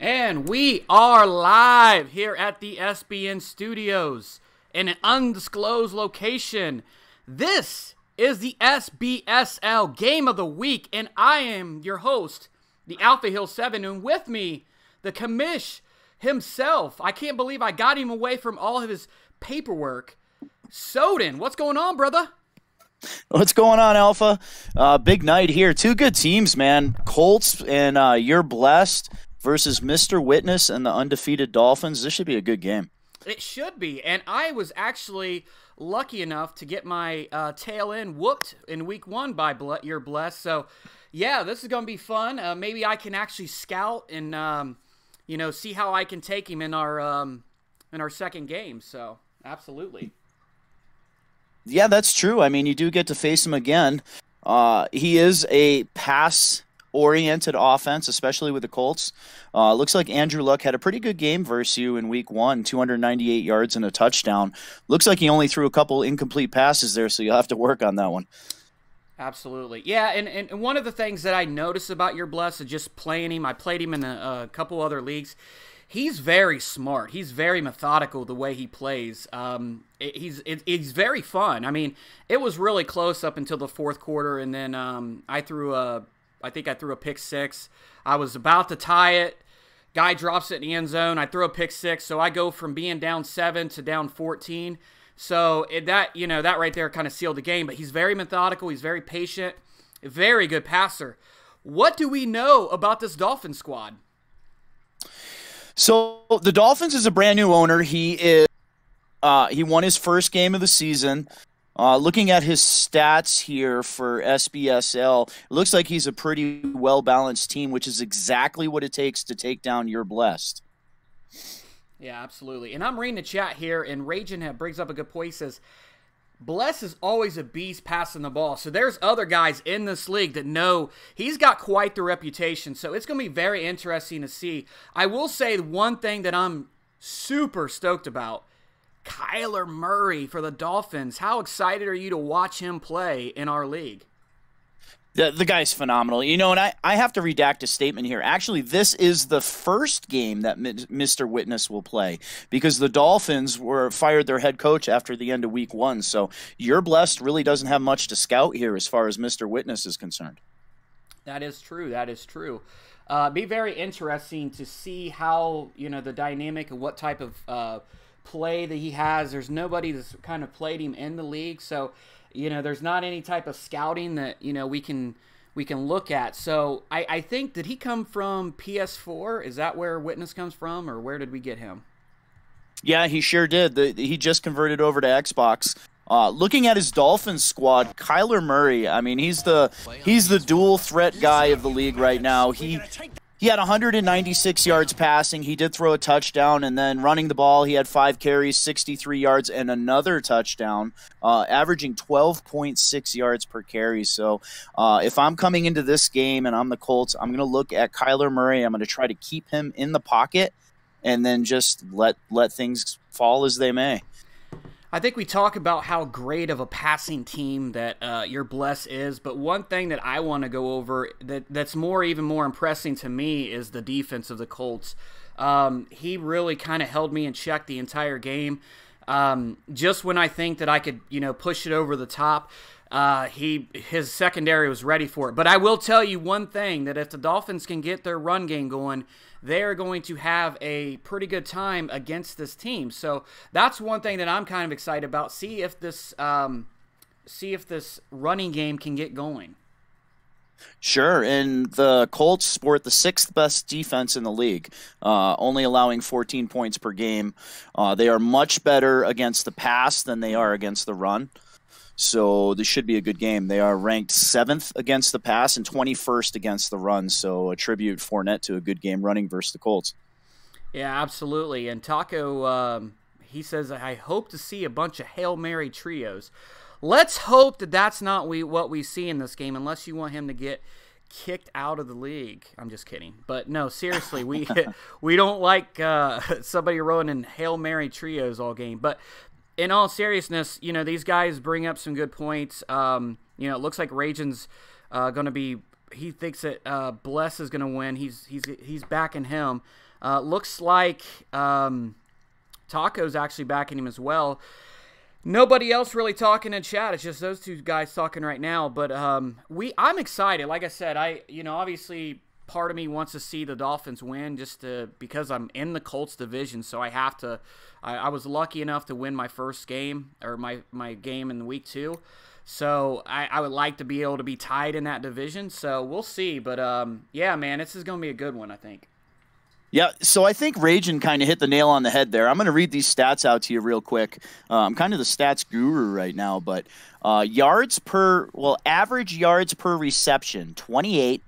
And we are live here at the SBN studios in an undisclosed location. This is the SBSL Game of the Week, and I am your host, the Alpha Hill 7, and with me, the commish himself. I can't believe I got him away from all of his paperwork. Soden, what's going on, brother? What's going on, Alpha? Big night here. Two good teams, man. Colts and You're Blessed versus Mr. Witness and the undefeated Dolphins. This should be a good game. It should be, and I was actually lucky enough to get my tail end whooped in week 1 by You're Blessed. So, yeah, this is going to be fun. Maybe I can actually scout and, see how I can take him in our second game. So, absolutely. Yeah, that's true. I mean, you do get to face him again. He is a pass-oriented offense, especially with the Colts. Looks like Andrew Luck had a pretty good game versus you in week 1, 298 yards and a touchdown. Looks like he only threw a couple incomplete passes there, so you'll have to work on that one. Absolutely. Yeah, and one of the things that I noticed about Your Blessed, just playing him, I played him in a couple other leagues. He's very smart. He's very methodical the way he plays. He's very fun. I mean, it was really close up until the fourth quarter, and then I think I threw a pick six. I was about to tie it. Guy drops it in the end zone. I throw a pick six, so I go from being down 7 to down 14. So that right there kind of sealed the game. But he's very methodical. He's very patient. A very good passer. What do we know about this Dolphin squad? So the Dolphins is a brand new owner. He won his first game of the season. Looking at his stats here for SBSL, it looks like he's a pretty well-balanced team, which is exactly what it takes to take down You're Blessed. Yeah, absolutely. And I'm reading the chat here, and Ragin brings up a good point. He says, Bless is always a beast passing the ball. So there's other guys in this league that know he's got quite the reputation. So it's going to be very interesting to see. I will say one thing that I'm super stoked about. Kyler Murray for the Dolphins. How excited are you to watch him play in our league? The guy's phenomenal. And I have to redact a statement here. Actually, this is the first game that Mr. Witness will play because the Dolphins fired their head coach after the end of week 1. So You're Blessed really doesn't have much to scout here as far as Mr. Witness is concerned. That is true. That is true. Be very interesting to see how, the dynamic and what type of play that he has. There's nobody that's kind of played him in the league. So, there's not any type of scouting that, we can look at. So I think, did he come from PS4? Is that where Witness comes from, or where did we get him? Yeah, he sure did. He just converted over to Xbox. Looking at his Dolphins squad, Kyler Murray, I mean, he's the dual threat guy of the league right now. He had 196 yards passing. He did throw a touchdown, and then running the ball, he had 5 carries, 63 yards, and another touchdown, averaging 12.6 yards per carry. So if I'm coming into this game and I'm the Colts, I'm going to look at Kyler Murray. I'm going to try to keep him in the pocket and then just let things fall as they may. I think we talk about how great of a passing team that You're Blessed is, but one thing that I want to go over that's even more impressing to me is the defense of the Colts. He really kind of held me in check the entire game. Just when I think that I could, push it over the top, his secondary was ready for it. But I will tell you one thing, that if the Dolphins can get their run game going, they're going to have a pretty good time against this team. So that's one thing that I'm kind of excited about. See if this running game can get going. Sure, and the Colts sport the 6th best defense in the league, only allowing 14 points per game. They are much better against the pass than they are against the run. So this should be a good game. They are ranked 7th against the pass and 21st against the run. So attribute Fournette to a good game running versus the Colts. Yeah, absolutely. And Taco, he says, I hope to see a bunch of Hail Mary trios. Let's hope that that's not what we see in this game, unless you want him to get kicked out of the league. I'm just kidding. But no, seriously, we don't like somebody running Hail Mary trios all game. But in all seriousness, these guys bring up some good points. It looks like Rajan's going to be. He thinks that Bless is going to win. He's backing him. Looks like Taco's actually backing him as well. Nobody else really talking in chat. It's just those two guys talking right now. But I'm excited. Like I said, obviously part of me wants to see the Dolphins win because I'm in the Colts division, so I have to. I was lucky enough to win my first game, or my game in week 2. So I would like to be able to be tied in that division. So we'll see. But yeah, man, this is going to be a good one, I think. Yeah, so I think Ragin kind of hit the nail on the head there. I'm going to read these stats out to you real quick. I'm kind of the stats guru right now, but average yards per reception, 28,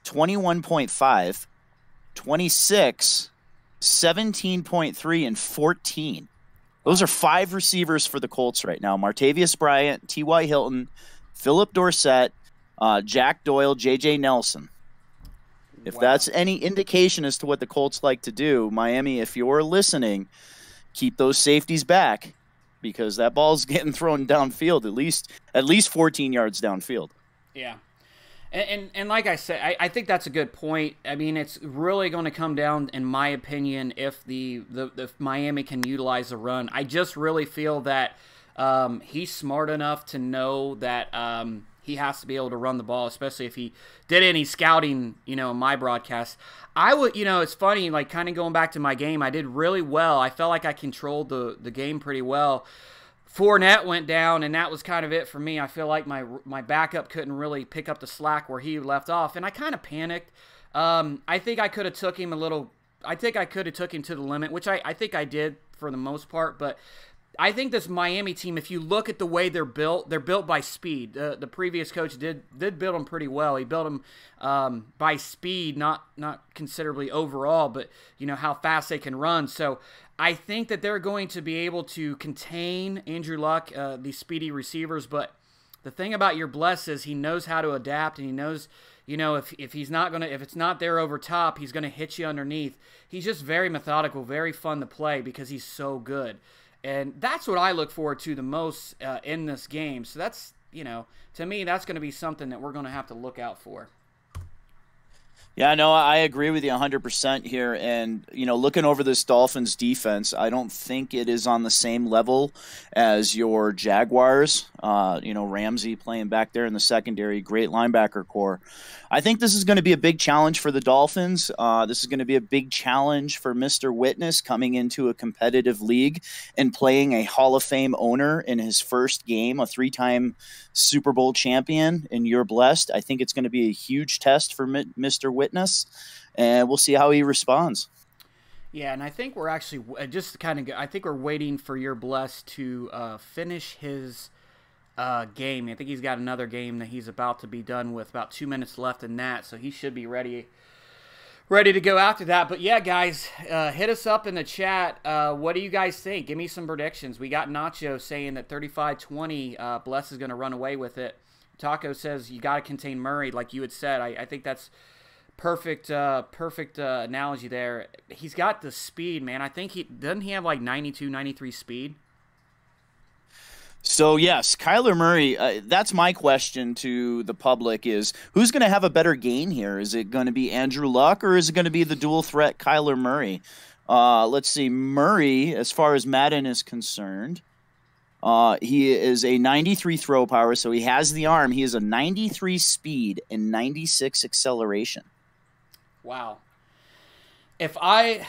21.5, 26, 17.3, and 14. Those are 5 receivers for the Colts right now. Martavius Bryant, T.Y. Hilton, Philip Dorsett, Jack Doyle, J.J. Nelson. If that's any indication as to what the Colts like to do, Miami, if you're listening, keep those safeties back, because that ball's getting thrown downfield, at least 14 yards downfield. Yeah. And like I said, I think that's a good point. I mean, it's really going to come down, in my opinion, if the Miami can utilize the run. I just really feel that he's smart enough to know that he has to be able to run the ball, especially if he did any scouting, in my broadcast. I would, it's funny, like kind of going back to my game, I did really well. I felt like I controlled the game pretty well. Fournette went down, and that was kind of it for me. I feel like my backup couldn't really pick up the slack where he left off, and I kind of panicked. I think I could have took him to the limit, which I think I did for the most part, but I think this Miami team, if you look at the way they're built by speed. The previous coach did build them pretty well. He built them by speed, not considerably overall, but how fast they can run. So I think that they're going to be able to contain Andrew Luck, these speedy receivers. But the thing about your bless is he knows how to adapt, and he knows, if it's not there over top, he's gonna hit you underneath. He's just very methodical, very fun to play because he's so good. And that's what I look forward to the most in this game. So that's, to me, that's going to be something that we're going to have to look out for. Yeah, no, I agree with you 100% here. And, looking over this Dolphins defense, I don't think it is on the same level as your Jaguars. Ramsey playing back there in the secondary, great linebacker core. I think this is going to be a big challenge for the Dolphins. This is going to be a big challenge for Mr. Witness coming into a competitive league and playing a Hall of Fame owner in his first game, a 3-time Super Bowl champion, and you're blessed. I think it's going to be a huge test for Mr. Witness, and we'll see how he responds. Yeah, and I think we're actually I think we're waiting for your blessed to finish his game. I think he's got another game that he's about to be done with, about 2 minutes left in that, so he should be ready to go after that. But yeah, guys, hit us up in the chat. What do you guys think? Give me some predictions. We got Nacho saying that 35-20, Bless is going to run away with it. Taco says you got to contain Murray, like you had said. I think that's perfect analogy there. He's got the speed, man. I think doesn't he have like 92, 93 speed? So, yes, Kyler Murray, that's my question to the public is, who's going to have a better game here? Is it going to be Andrew Luck, or is it going to be the dual threat Kyler Murray? Let's see. Murray, as far as Madden is concerned, he is a 93 throw power, so he has the arm. He is a 93 speed and 96 acceleration. Wow. If I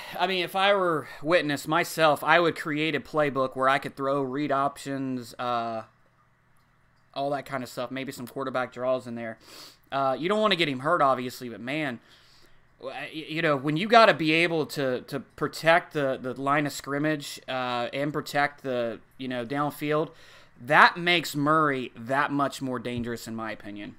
were Witness myself, I would create a playbook where I could throw read options, all that kind of stuff, maybe some quarterback draws in there. You don't want to get him hurt, obviously, but man, when you got to be able to protect the line of scrimmage and protect the downfield, that makes Murray that much more dangerous, in my opinion.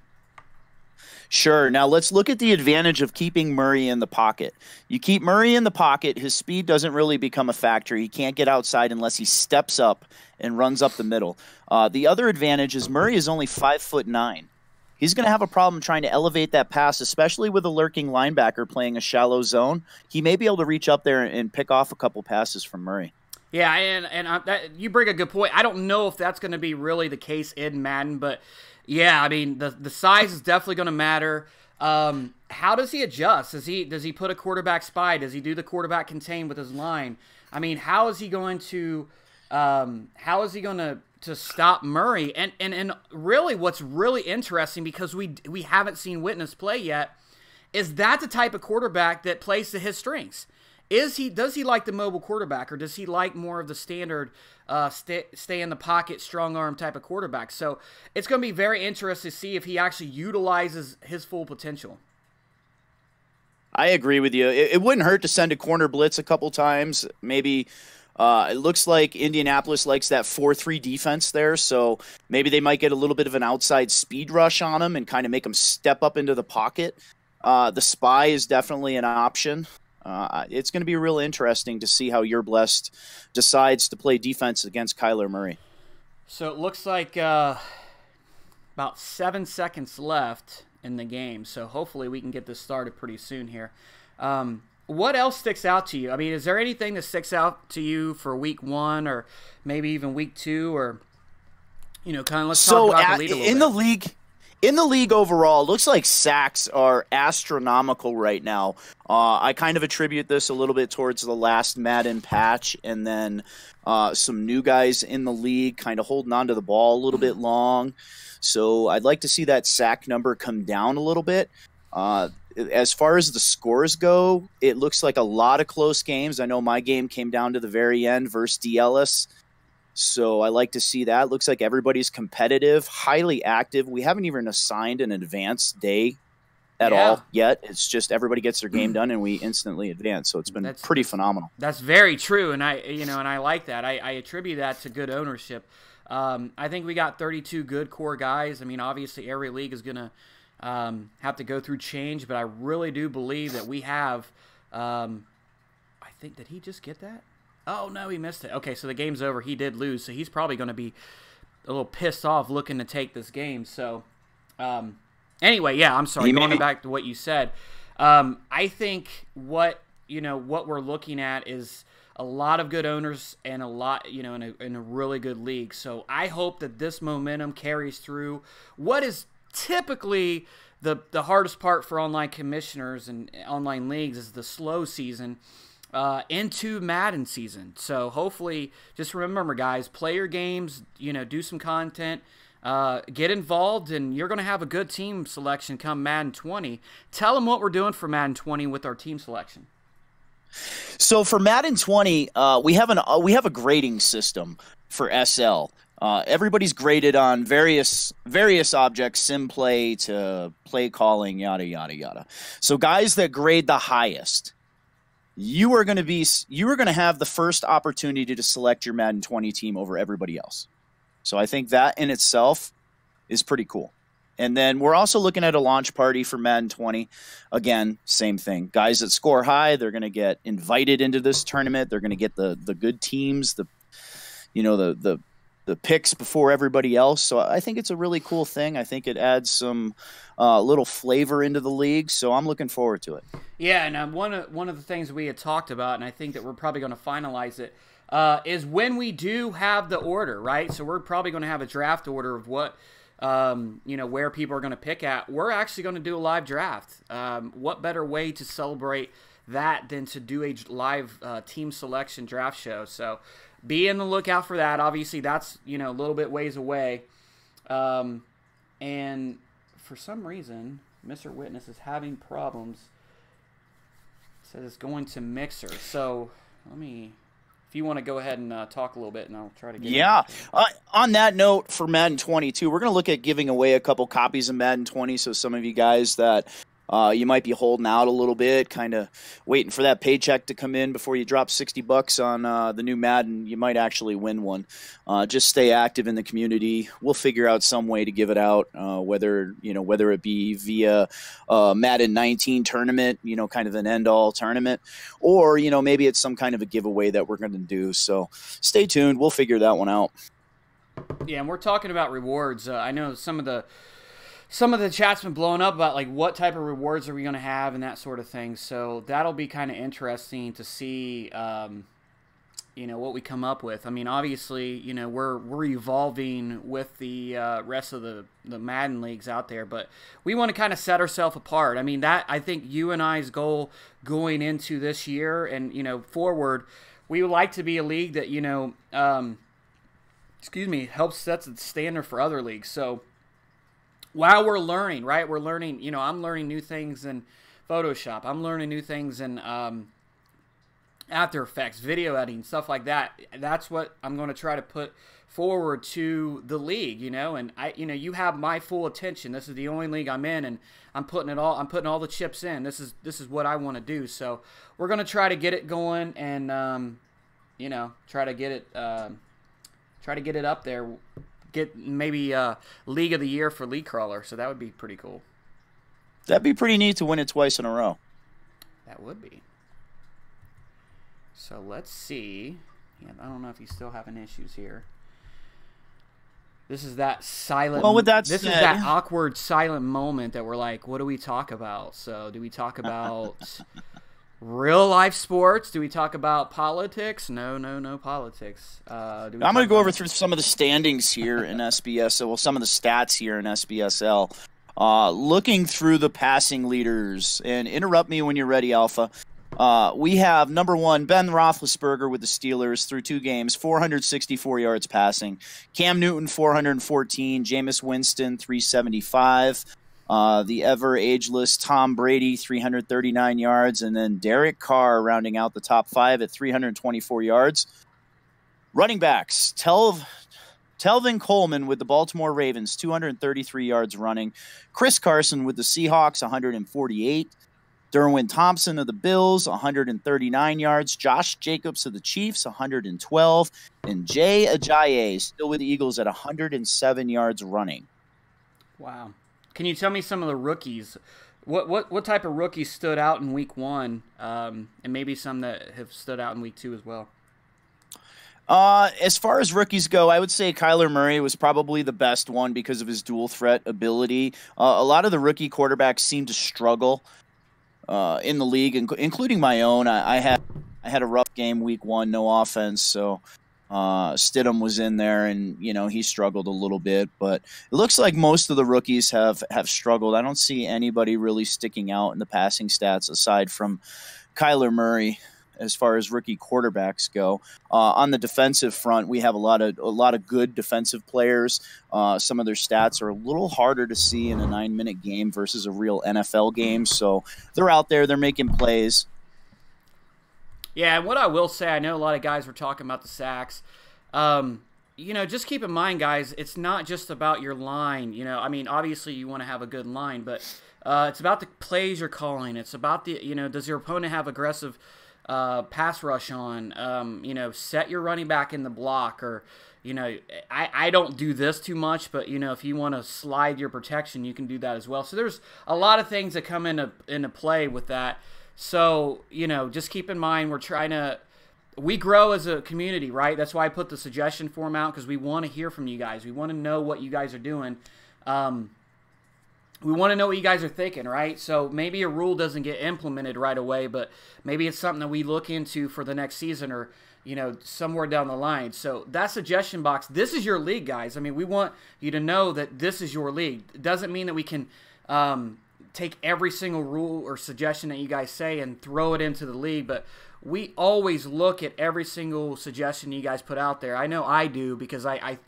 Sure. Now let's look at the advantage of keeping Murray in the pocket. You keep Murray in the pocket, his speed doesn't really become a factor. He can't get outside unless he steps up and runs up the middle. The other advantage is Murray is only 5'9". He's going to have a problem trying to elevate that pass, especially with a lurking linebacker playing a shallow zone. He may be able to reach up there and pick off a couple passes from Murray. Yeah, and you bring a good point. I don't know if that's going to be really the case in Madden, but yeah, I mean, the size is definitely going to matter. how does he adjust? Does he put a quarterback spy? Does he do the quarterback contain with his line? I mean, how is he going to to stop Murray? And really, what's really interesting, because we haven't seen Witness play yet, is that the type of quarterback that plays to his strengths? Does he like the mobile quarterback, or does he like more of the standard stay in the pocket, strong arm type of quarterback? So it's going to be very interesting to see if he actually utilizes his full potential. I agree with you. It wouldn't hurt to send a corner blitz a couple times. Maybe it looks like Indianapolis likes that 4-3 defense there, so maybe they might get a little bit of an outside speed rush on him and kind of make him step up into the pocket. The spy is definitely an option. It's going to be real interesting to see how You're Blessed decides to play defense against Kyler Murray. So it looks like about 7 seconds left in the game, so hopefully we can get this started pretty soon here. What else sticks out to you? I mean, is there anything that sticks out to you for week 1 or maybe even week 2, or kind of let's talk about the lead a little bit. In the league overall, it looks like sacks are astronomical right now. I kind of attribute this a little bit towards the last Madden patch, and then some new guys in the league kind of holding on to the ball a little bit long. So I'd like to see that sack number come down a little bit. As far as the scores go, it looks like a lot of close games. I know my game came down to the very end versus D. Ellis. So I like to see that. Looks like everybody's competitive, highly active. We haven't even assigned an advanced day at all yet. It's just everybody gets their game done and we instantly advance. So it's been pretty phenomenal. That's very true, and I like that. I attribute that to good ownership. I think we got 32 good core guys. I mean, obviously every league is going to have to go through change, but I really do believe that we have. I think, did he just get that? Oh, no, he missed it. Okay, so the game's over. He did lose, so he's probably going to be a little pissed off looking to take this game. So, anyway, yeah, I'm sorry. Going back to what you said, I think what we're looking at is a lot of good owners and a lot, in a really good league. So I hope that this momentum carries through. What is typically the hardest part for online commissioners and online leagues is the slow season into Madden season. So hopefully, just remember, guys, play your games, do some content, get involved, and you're going to have a good team selection come Madden 20. Tell them what we're doing for Madden 20 with our team selection. So for Madden 20, we have a grading system for SL. Everybody's graded on various objects, sim play to play calling, yada yada yada. So guys that grade the highest, you are going to have the first opportunity to select your Madden 20 team over everybody else. So I think that in itself is pretty cool. And then we're also looking at a launch party for Madden 20. Again, same thing. Guys that score high, they're going to get invited into this tournament. They're going to get the good teams, the picks before everybody else. So I think it's a really cool thing. I think it adds some little flavor into the league. So I'm looking forward to it. Yeah, and one of the things we had talked about, and I think that we're probably going to finalize it, is when we do have the order, right? So we're probably going to have a draft order of what, where people are going to pick at. We're actually going to do a live draft. What better way to celebrate that than to do a live team selection draft show? So be in the lookout for that. Obviously, that's, a little bit ways away. And for some reason, Mr. Witness is having problems. It says it's going to Mixer. So if you want to go ahead and talk a little bit, and I'll try to get on that note, for Madden 22, we're going to look at giving away a couple copies of Madden 20. So some of you guys that you might be holding out a little bit, kind of waiting for that paycheck to come in before you drop $60 on the new Madden. You might actually win one. Just stay active in the community. We'll figure out some way to give it out, whether it be via Madden 19 tournament, kind of an end-all tournament, or maybe it's some kind of a giveaway that we're going to do. So stay tuned. We'll figure that one out. Yeah, and we're talking about rewards. I know some of the chat's been blowing up about like what type of rewards are we going to have and that sort of thing. So that'll be kind of interesting to see what we come up with. I mean, obviously, we're evolving with the rest of the Madden leagues out there, but we want to kind of set ourselves apart. I mean, that I think you and I's goal going into this year and forward, we would like to be a league that helps set the standard for other leagues. So while we're learning, right, we're learning. I'm learning new things in Photoshop. I'm learning new things in After Effects, video editing, stuff like that. That's what I'm going to try to put forward to the league, and you have my full attention. This is the only league I'm in, and I'm putting all the chips in. This is what I want to do. So we're going to try to get it going and try to get it up there. Get maybe League of the Year for League Crawler. So that would be pretty cool. That'd be pretty neat to win it twice in a row. That would be. So let's see. Yeah, I don't know if he's still having issues here. This is that silent. Well, with that this said, is that awkward silent moment that we're like, what do we talk about? So, do we talk about real life sports? Do we talk about politics? No politics. I'm going to go over through some of the standings here in SBSL. Well, some of the stats here in SBSL. Looking through the passing leaders, and interrupt me when you're ready, Alpha. We have number 1, Ben Roethlisberger with the Steelers through 2 games, 464 yards passing. Cam Newton, 414. Jameis Winston, 375. The ever-ageless Tom Brady, 339 yards. And then Derek Carr rounding out the top 5 at 324 yards. Running backs, Telvin Coleman with the Baltimore Ravens, 233 yards running. Chris Carson with the Seahawks, 148. Derwin Thompson of the Bills, 139 yards. Josh Jacobs of the Chiefs, 112. And Jay Ajayi, still with the Eagles, at 107 yards running. Wow. Can you tell me some of the rookies? What type of rookies stood out in Week 1, and maybe some that have stood out in Week 2 as well? As far as rookies go, I would say Kyler Murray was probably the best one because of his dual threat ability. A lot of the rookie quarterbacks seem to struggle in the league, including my own. I had a rough game Week 1, no offense, so Stidham was in there, and he struggled a little bit. But it looks like most of the rookies have struggled. I don't see anybody really sticking out in the passing stats aside from Kyler Murray as far as rookie quarterbacks go. On the defensive front, we have a lot of good defensive players. Some of their stats are a little harder to see in a 9-minute game versus a real NFL game. So they're out there, they're making plays. Yeah, and what I will say, I know a lot of guys were talking about the sacks. Just keep in mind, guys, it's not just about your line. I mean, obviously you want to have a good line, but it's about the plays you're calling. It's about the, does your opponent have aggressive pass rush on? Set your running back in the block, or I don't do this too much, but if you want to slide your protection, you can do that as well. So there's a lot of things that come into play with that. So just keep in mind, we grow as a community, right? That's why I put the suggestion form out, because we want to hear from you guys. We want to know what you guys are doing. We want to know what you guys are thinking, right? So maybe a rule doesn't get implemented right away, but maybe it's something that we look into for the next season, or somewhere down the line. So that suggestion box, this is your league, guys. I mean, we want you to know that this is your league. It doesn't mean that we can take every single rule or suggestion that you guys say and throw it into the league, but we always look at every single suggestion you guys put out there. I know I do, because I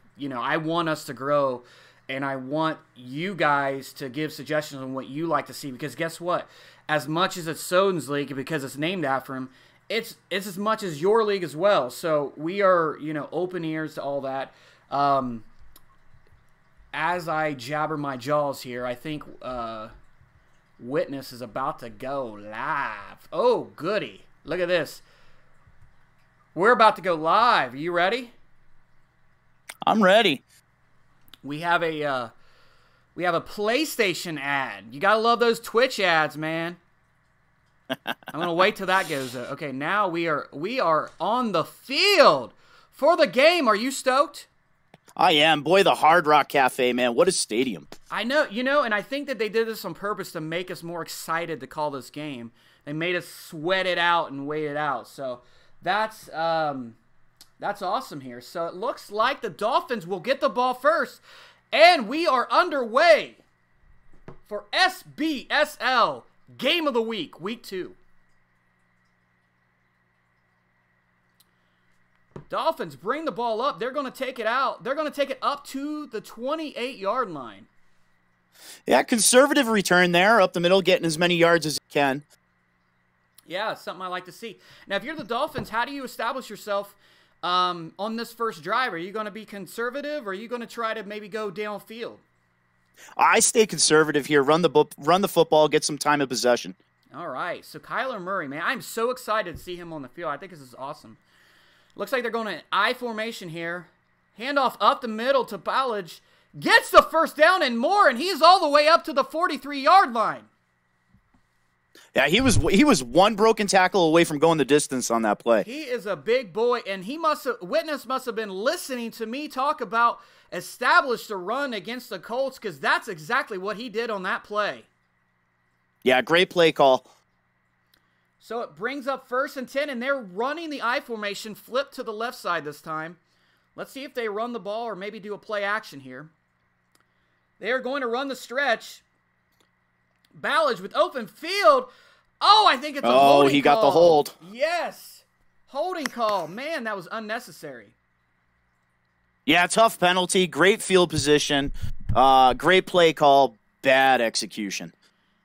want us to grow, and I want you guys to give suggestions on what you like to see, because guess what? As much as it's Soden's league, because it's named after him, it's as much as your league as well. So we are, open ears to all that. As I jabber my jaws here, I think Witness is about to go live. Oh, goody. Look at this. We're about to go live. Are you ready? I'm ready. We have a PlayStation ad. You gotta love those Twitch ads, man. I'm gonna wait till that goes up. Okay, now we are on the field for the game. Are you stoked? I am. Boy, the Hard Rock Cafe, man. What a stadium. I know, and I think that they did this on purpose to make us more excited to call this game. They made us sweat it out and wait it out. So that's That's awesome here. So it looks like the Dolphins will get the ball first, and we are underway for SBSL Game of the Week, Week 2. Dolphins bring the ball up. They're going to take it out. They're going to take it up to the 28-yard line. Yeah, conservative return there, up the middle, getting as many yards as you can. Yeah, it's something I like to see. Now, if you're the Dolphins, how do you establish yourself on this first drive? Are you going to be conservative, or are you going to try to maybe go downfield? I stay conservative here. Run the football, get some time of possession. All right, so Kyler Murray, man, I'm so excited to see him on the field. I think this is awesome. Looks like they're going to I formation here. Handoff up the middle to Ballage. Gets the first down and more, and he's all the way up to the 43-yard line. Yeah, he was one broken tackle away from going the distance on that play. He is a big boy, and Witness must have been listening to me talk about establish the run against the Colts, because that's exactly what he did on that play. Yeah, great play call. So it brings up 1st and 10, and they're running the I formation, flip to the left side this time. Let's see if they run the ball or maybe do a play action here. They are going to run the stretch. Ballage with open field. Oh, I think it's a holding call. Oh, he got the hold. Yes. Holding call. Man, that was unnecessary. Yeah, tough penalty. Great field position. Great play call. Bad execution.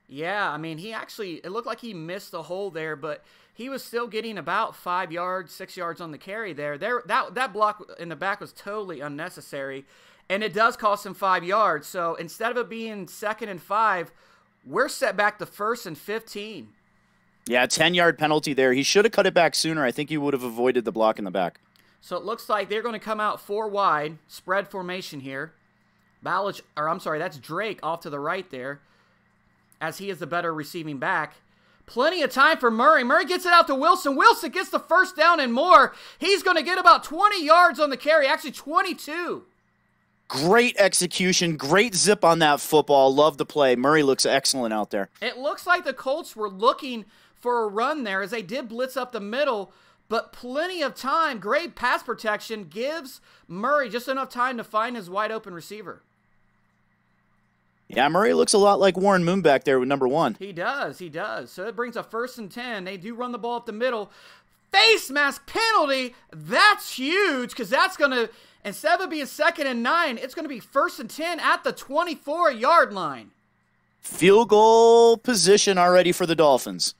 Yeah, I mean, it looked like he missed the hole there, but he was still getting about 5 yards, 6 yards on the carry there. That block in the back was totally unnecessary, and it does cost him 5 yards. So instead of it being 2nd and 5, we're set back to 1st and 15. Yeah, 10-yard penalty there. He should have cut it back sooner. I think he would have avoided the block in the back. So it looks like they're going to come out 4 wide, spread formation here. That's Drake off to the right there, as he is the better receiving back. Plenty of time for Murray. Murray gets it out to Wilson. Wilson gets the first down and more. He's going to get about 20 yards on the carry, actually 22. Great execution, great zip on that football. Love the play. Murray looks excellent out there. It looks like the Colts were looking for a run there, as they did blitz up the middle, but plenty of time. Great pass protection gives Murray just enough time to find his wide open receiver. Yeah, Murray looks a lot like Warren Moon back there with number 1. He does. So it brings a 1st and 10. They do run the ball up the middle. Face mask penalty. That's huge, because that's going to, instead of it being 2nd and 9, it's going to be 1st and 10 at the 24-yard line. Field goal position already for the Dolphins.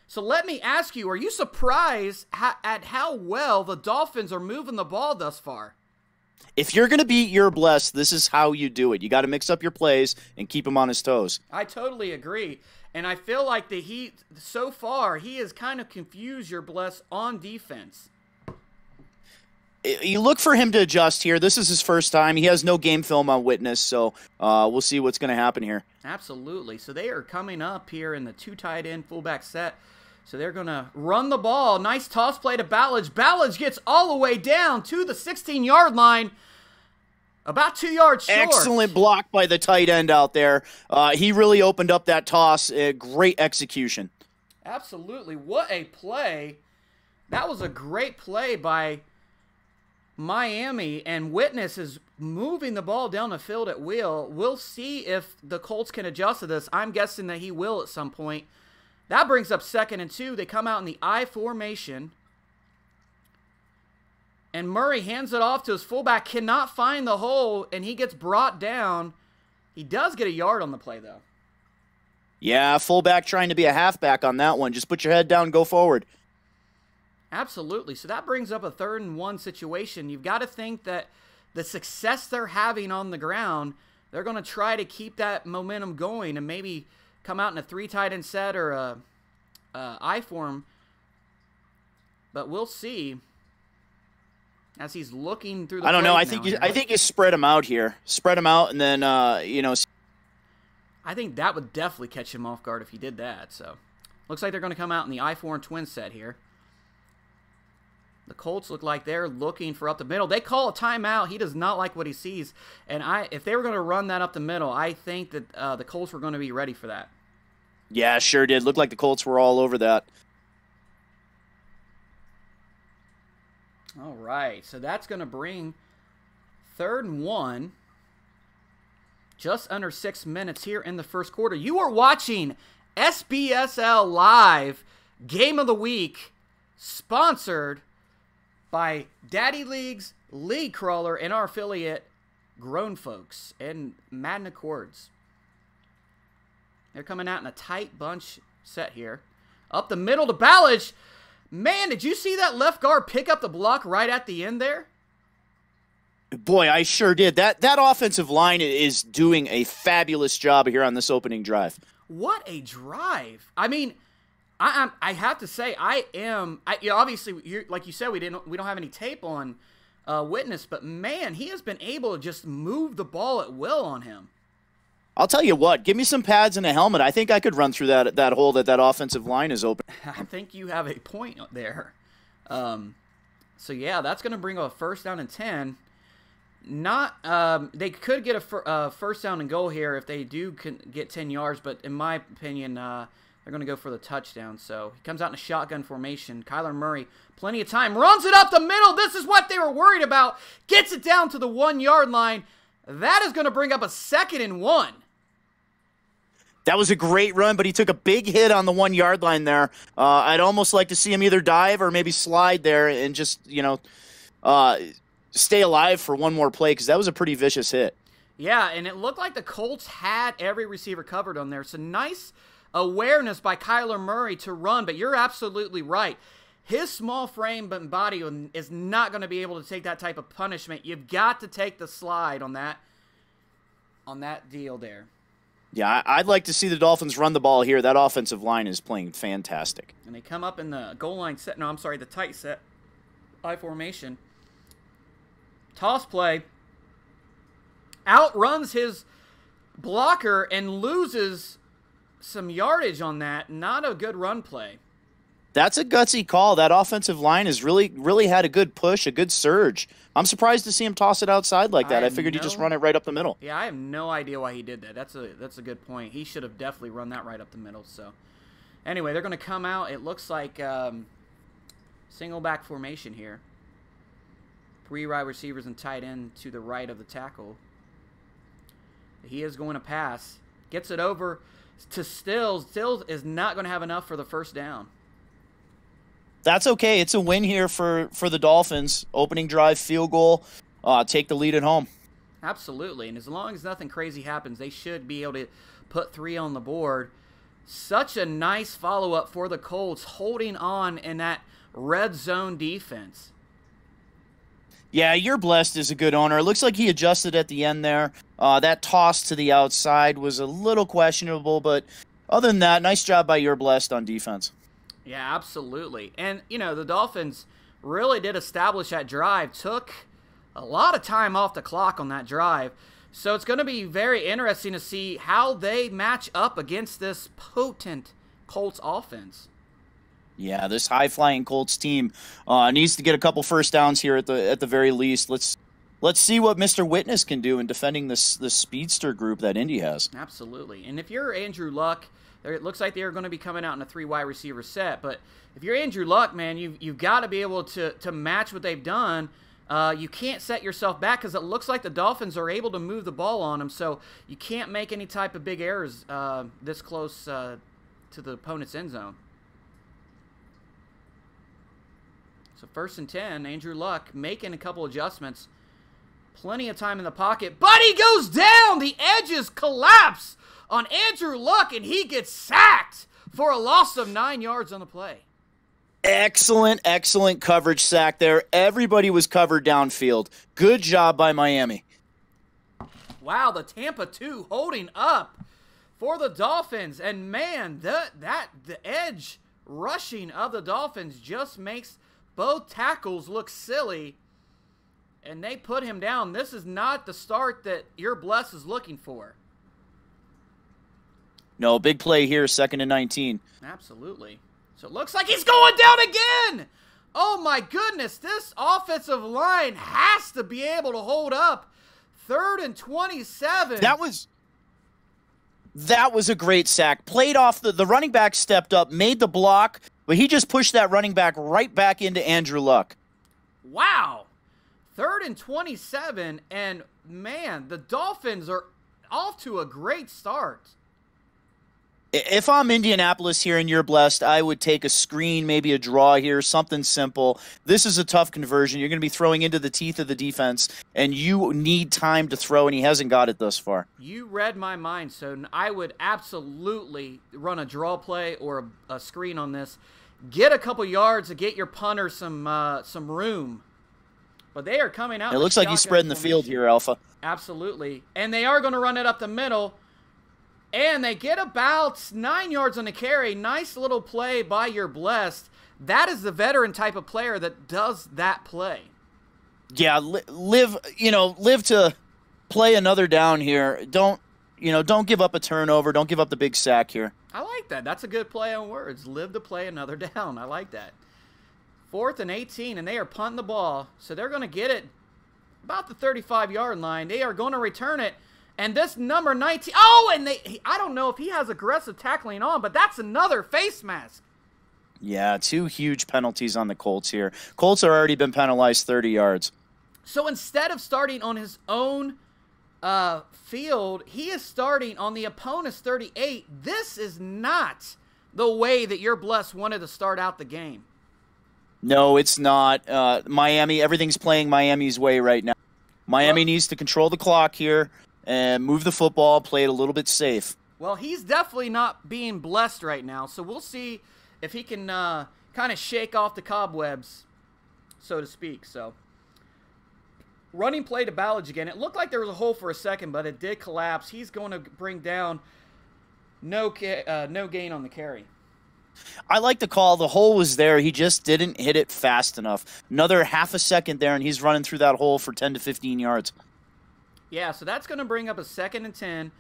So let me ask you, are you surprised at how well the Dolphins are moving the ball thus far? If you're going to beat your blessed, this is how you do it. You got to mix up your plays and keep him on his toes. I totally agree. And I feel like so far, he has kind of confused your bless on defense. You look for him to adjust here. This is his first time. He has no game film on Witness, so we'll see what's going to happen here. Absolutely. So they are coming up here in the 2 tight end fullback set. So they're going to run the ball. Nice toss play to Ballage. Ballage gets all the way down to the 16-yard line. About 2 yards short. Excellent block by the tight end out there. He really opened up that toss. Great execution. Absolutely. What a play. That was a great play by Miami, and Witness is moving the ball down the field at will. We'll see if the Colts can adjust to this. I'm guessing that he will at some point. That brings up 2nd and 2. They come out in the I formation. And Murray hands it off to his fullback. Cannot find the hole, and he gets brought down. He does get a yard on the play, though. Yeah, fullback trying to be a halfback on that one. Just put your head down and go forward. Absolutely. So that brings up a 3rd and 1 situation. You've got to think that the success they're having on the ground, they're going to try to keep that momentum going and maybe come out in a 3 tight end set or a I form. But we'll see as he's looking through the I don't know. I think you spread him out here. Spread him out, and then I think that would definitely catch him off guard if he did that. So looks like they're going to come out in the I form twin set here. The Colts look like they're looking for up the middle. They call a timeout. He does not like what he sees. And if they were going to run that up the middle, I think that the Colts were going to be ready for that. Yeah, sure did. Looked like the Colts were all over that. All right, so that's going to bring 3rd and 1. Just under 6 minutes here in the first quarter. You are watching SBSL Live Game of the Week, sponsored by Daddy League's League Crawler and our affiliate, Grown Folks and Madden Accords. They're coming out in a tight bunch set here. Up the middle to Ballage. Man, did you see that left guard pick up the block right at the end there? Boy, I sure did. That offensive line is doing a fabulous job here on this opening drive. What a drive! I mean, I have to say, obviously, like you said, we don't have any tape on Witness, but man, he has been able to just move the ball at will on him. I'll tell you what, give me some pads and a helmet. I think I could run through that hole that offensive line is open. I think you have a point there. So yeah, that's going to bring a 1st down and 10. They could get a 1st down and goal here if they do get 10 yards, but in my opinion, they're going to go for the touchdown. So he comes out in a shotgun formation. Kyler Murray, plenty of time, runs it up the middle. This is what they were worried about. Gets it down to the 1-yard line. That is going to bring up a 2nd and 1. That was a great run, but he took a big hit on the 1-yard line there. I'd almost like to see him either dive or maybe slide there and just, stay alive for one more play, because that was a pretty vicious hit. Yeah, and it looked like the Colts had every receiver covered on there. So nice awareness by Kyler Murray to run, but you're absolutely right. His small frame and body is not going to be able to take that type of punishment. You've got to take the slide on that deal there. Yeah, I'd like to see the Dolphins run the ball here. That offensive line is playing fantastic. And they come up in the goal line set. No, I'm sorry, the tight set. I formation. Toss play. Outruns his blocker and loses some yardage on that. Not a good run play. That's a gutsy call. That offensive line has really had a good push, a good surge. I'm surprised to see him toss it outside like that. I figured he'd just run it right up the middle. Yeah, I have no idea why he did that. That's a good point. He should have definitely run that right up the middle. So, anyway, they're going to come out. It looks like single back formation here. 3 wide receivers and tight end to the right of the tackle. He is going to pass. Gets it over to Stills. Stills is not going to have enough for the 1st down. That's okay. It's a win here for the Dolphins. Opening drive, field goal, take the lead at home. Absolutely. And as long as nothing crazy happens, they should be able to put 3 on the board. Such a nice follow-up for the Colts, holding on in that red zone defense. Yeah, you're blessed as a good owner. It looks like he adjusted at the end there. That toss to the outside was a little questionable, but other than that, nice job by your blessed on defense. Yeah, absolutely. And, the Dolphins really did establish that drive. Took a lot of time off the clock on that drive. So it's going to be very interesting to see how they match up against this potent Colts offense. Yeah, this high-flying Colts team needs to get a couple 1st downs here at the very least. Let's see what Mr. Witness can do in defending this speedster group that Indy has. Absolutely. And if you're Andrew Luck, it looks like they're going to be coming out in a 3 wide receiver set. But if you're Andrew Luck, man, you've got to be able to match what they've done. You can't set yourself back because it looks like the Dolphins are able to move the ball on them. So you can't make any type of big errors this close to the opponent's end zone. So 1st and 10, Andrew Luck making a couple adjustments. Plenty of time in the pocket, but he goes down. The edges collapse on Andrew Luck, and he gets sacked for a loss of 9 yards on the play. Excellent coverage sack there. Everybody was covered downfield. Good job by Miami. Wow, the Tampa 2 holding up for the Dolphins. And, man, the edge rushing of the Dolphins just makes both tackles look silly, and they put him down. This is not the start that your bless is looking for. No, big play here, 2nd and 19. Absolutely. So it looks like he's going down again. Oh, my goodness. This offensive line has to be able to hold up. 3rd and 27. That was a great sack. Played off the running back, stepped up, made the block, but he just pushed that running back right back into Andrew Luck. Wow. 3rd and 27, and man, the Dolphins are off to a great start. If I'm Indianapolis here and you're blessed, I would take a screen, maybe a draw here, something simple. This is a tough conversion. You're going to be throwing into the teeth of the defense, and you need time to throw, and he hasn't got it thus far. You read my mind, so I would absolutely run a draw play or a screen on this. Get a couple yards to get your punter some room. But they are coming out. It looks like he's spreading the field here, Alpha. Absolutely. And they are going to run it up the middle. And they get about 9 yards on the carry. Nice little play by your blessed. That is the veteran type of player that does that play. Yeah, live to play another down here. Don't give up a turnover. Don't give up the big sack here. I like that. That's a good play on words. Live to play another down. I like that. 4th and 18, and they are punting the ball. So they're going to get it about the 35-yard line. They are going to return it. And this number 19, and I don't know if he has aggressive tackling on, but that's another face mask. Yeah, 2 huge penalties on the Colts here. Colts have already been penalized 30 yards. So instead of starting on his own field, he is starting on the opponent's 38. This is not the way that your blessed wanted to start out the game. No, it's not. Miami, everything's playing Miami's way right now. Miami needs to control the clock here and move the football, play it a little bit safe. Well, he's definitely not being blessed right now, so we'll see if he can kind of shake off the cobwebs, so to speak. So, running play to Ballage again. It looked like there was a hole for a second, but it did collapse. He's going to bring down no gain on the carry. I like the call. The hole was there. He just didn't hit it fast enough. Another half a second there, and he's running through that hole for 10 to 15 yards. Yeah, so that's going to bring up a 2nd and 10.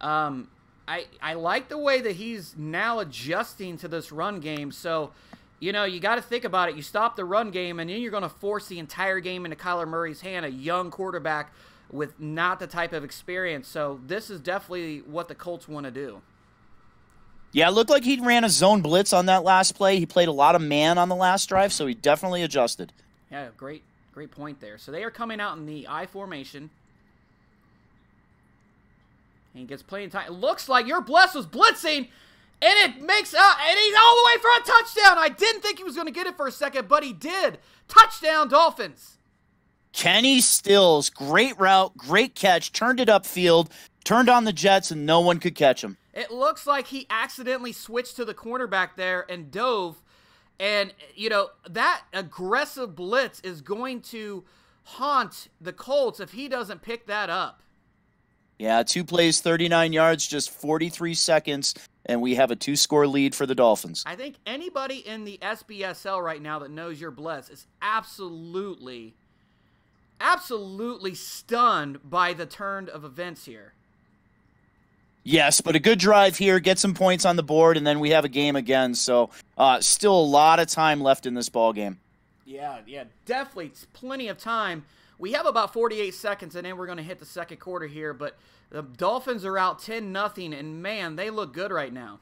I like the way that he's now adjusting to this run game. So, you got to think about it. You stop the run game, and then you're going to force the entire game into Kyler Murray's hand, a young quarterback with not the type of experience. So this is definitely what the Colts want to do. Yeah, it looked like he ran a zone blitz on that last play. He played a lot of man on the last drive, so he definitely adjusted. Yeah, great point there. So they are coming out in the I formation. And he gets playing time. It looks like your bless was blitzing, and it makes and he's all the way for a touchdown. I didn't think he was going to get it for a second, but he did. Touchdown, Dolphins. Kenny Stills, great route, great catch, turned it upfield, turned on the Jets, and no one could catch him. It looks like he accidentally switched to the cornerback there and dove. And, that aggressive blitz is going to haunt the Colts if he doesn't pick that up. Yeah, 2 plays, 39 yards, just 43 seconds, and we have a 2-score lead for the Dolphins. I think anybody in the SBSL right now that knows you're blessed is absolutely stunned by the turn of events here. Yes, but a good drive here, get some points on the board, and then we have a game again. So still a lot of time left in this ball game. Yeah, definitely. It's plenty of time. We have about 48 seconds, and then we're going to hit the second quarter here. But the Dolphins are out 10-0, and, man, they look good right now.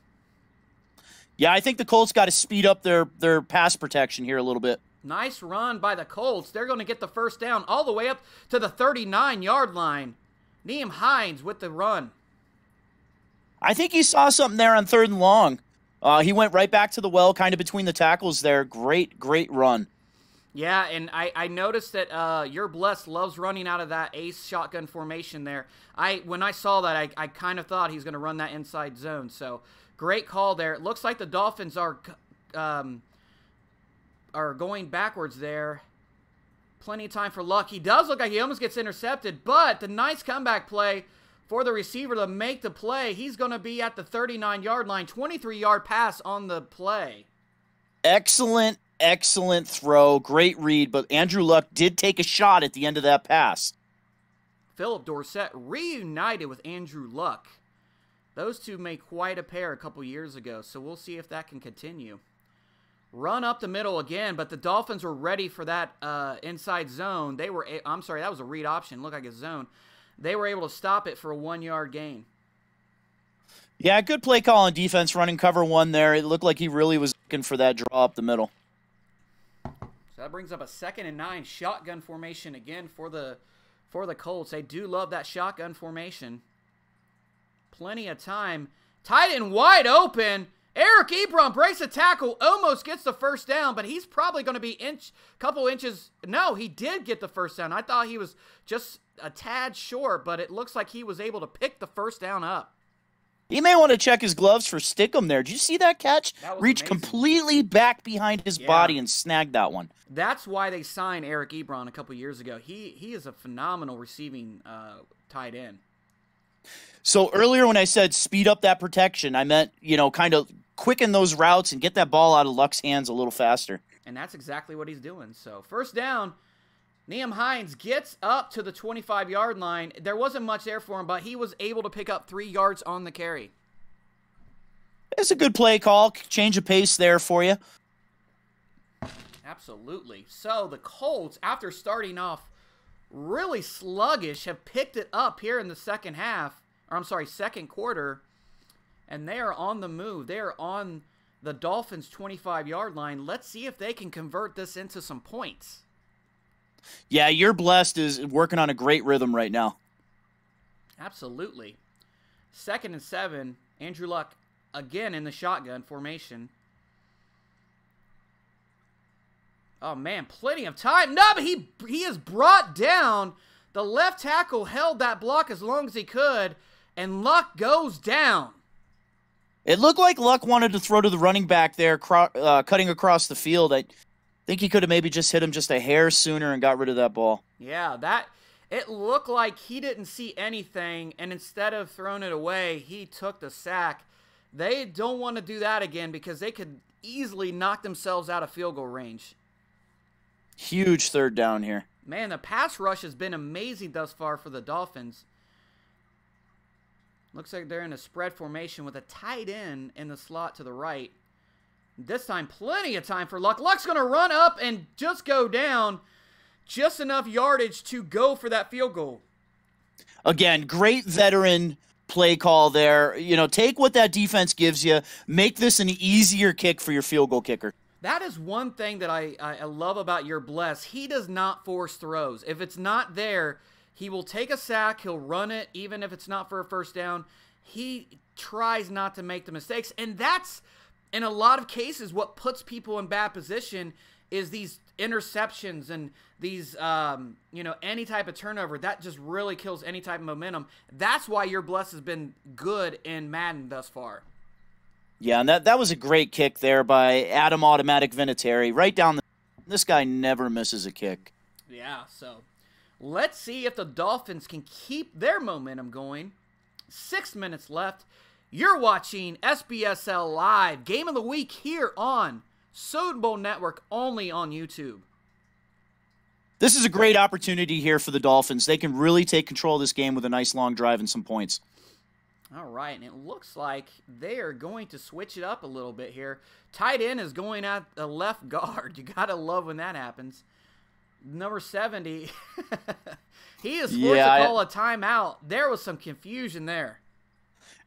Yeah, I think the Colts got to speed up their pass protection here a little bit. Nice run by the Colts. They're going to get the first down all the way up to the 39-yard line. Nyheim Hines with the run. I think he saw something there on 3rd and long. He went right back to the well, kind of between the tackles there. Great run. Yeah, and I noticed that your blessed loves running out of that ace shotgun formation there. When I saw that, I kind of thought he's going to run that inside zone. So great call there. It looks like the Dolphins are going backwards there. Plenty of time for Luck. He does look like he almost gets intercepted, but the nice comeback play for the receiver to make the play. He's going to be at the 39-yard line, 23-yard pass on the play. Excellent throw. Great read, but Andrew Luck did take a shot at the end of that pass. Philip Dorsett reunited with Andrew Luck. Those two made quite a pair a couple years ago, so we'll see if that can continue. Run up the middle again, but the Dolphins were ready for that inside zone. I'm sorry, that was a read option. Looked like a zone. They were able to stop it for a 1-yard gain. Yeah, good play call on defense, running cover 1 there. It looked like he really was looking for that draw up the middle. So that brings up a 2nd and 9 shotgun formation again for the Colts. They do love that shotgun formation. Plenty of time. Tight end wide open. Eric Ebron breaks a tackle, almost gets the first down, but he's probably going to be couple inches. No, he did get the first down. I thought he was just a tad short, but it looks like he was able to pick the first down up. He may want to check his gloves for Stickum there. Did you see that catch? That was Reach amazing. Completely back behind his body and snag that one. That's why they signed Eric Ebron a couple years ago. He is a phenomenal receiving tight end. So earlier when I said speed up that protection, I meant, kind of quicken those routes and get that ball out of Luck's hands a little faster. And that's exactly what he's doing. So first down, Nyheim Hines gets up to the 25-yard line. There wasn't much there for him, but he was able to pick up 3 yards on the carry. It's a good play call. Change of pace there for you. Absolutely. So the Colts, after starting off really sluggish, have picked it up here in the second quarter, and they are on the move. They are on the Dolphins' 25-yard line. Let's see if they can convert this into some points. Yeah, You're Blessed is working on a great rhythm right now. Absolutely. 2nd and 7, Andrew Luck again in the shotgun formation. Oh, man, plenty of time. No, but he is brought down. The left tackle held that block as long as he could, and Luck goes down. It looked like Luck wanted to throw to the running back there, cutting across the field. I think he could have maybe just hit him just a hair sooner and got rid of that ball. Yeah, it looked like he didn't see anything, and instead of throwing it away, he took the sack. They don't want to do that again because they could easily knock themselves out of field goal range. Huge third down here. Man, the pass rush has been amazing thus far for the Dolphins. Looks like they're in a spread formation with a tight end in the slot to the right. This time, plenty of time for Luck. Luck's going to run up and just go down. Just enough yardage to go for that field goal. Again, great veteran play call there. Take what that defense gives you. Make this an easier kick for your field goal kicker. That is one thing that I love about You're Blessed. He does not force throws. If it's not there, he will take a sack. He'll run it, even if it's not for a first down. He tries not to make the mistakes. And that's, in a lot of cases, what puts people in bad position is these interceptions and these, any type of turnover. That just really kills any type of momentum. That's why You're Blessed has been good in Madden thus far. Yeah, and that was a great kick there by Adam Automatic Vinatieri. Right down this guy never misses a kick. Yeah, so let's see if the Dolphins can keep their momentum going. 6 minutes left. You're watching SBSL Live, Game of the Week here on Soda Bowl Network, only on YouTube. This is a great opportunity here for the Dolphins. They can really take control of this game with a nice long drive and some points. All right, and it looks like they are going to switch it up a little bit here. Tight end is going at the left guard. You got to love when that happens. Number 70, he is forced to call a timeout. There was some confusion there.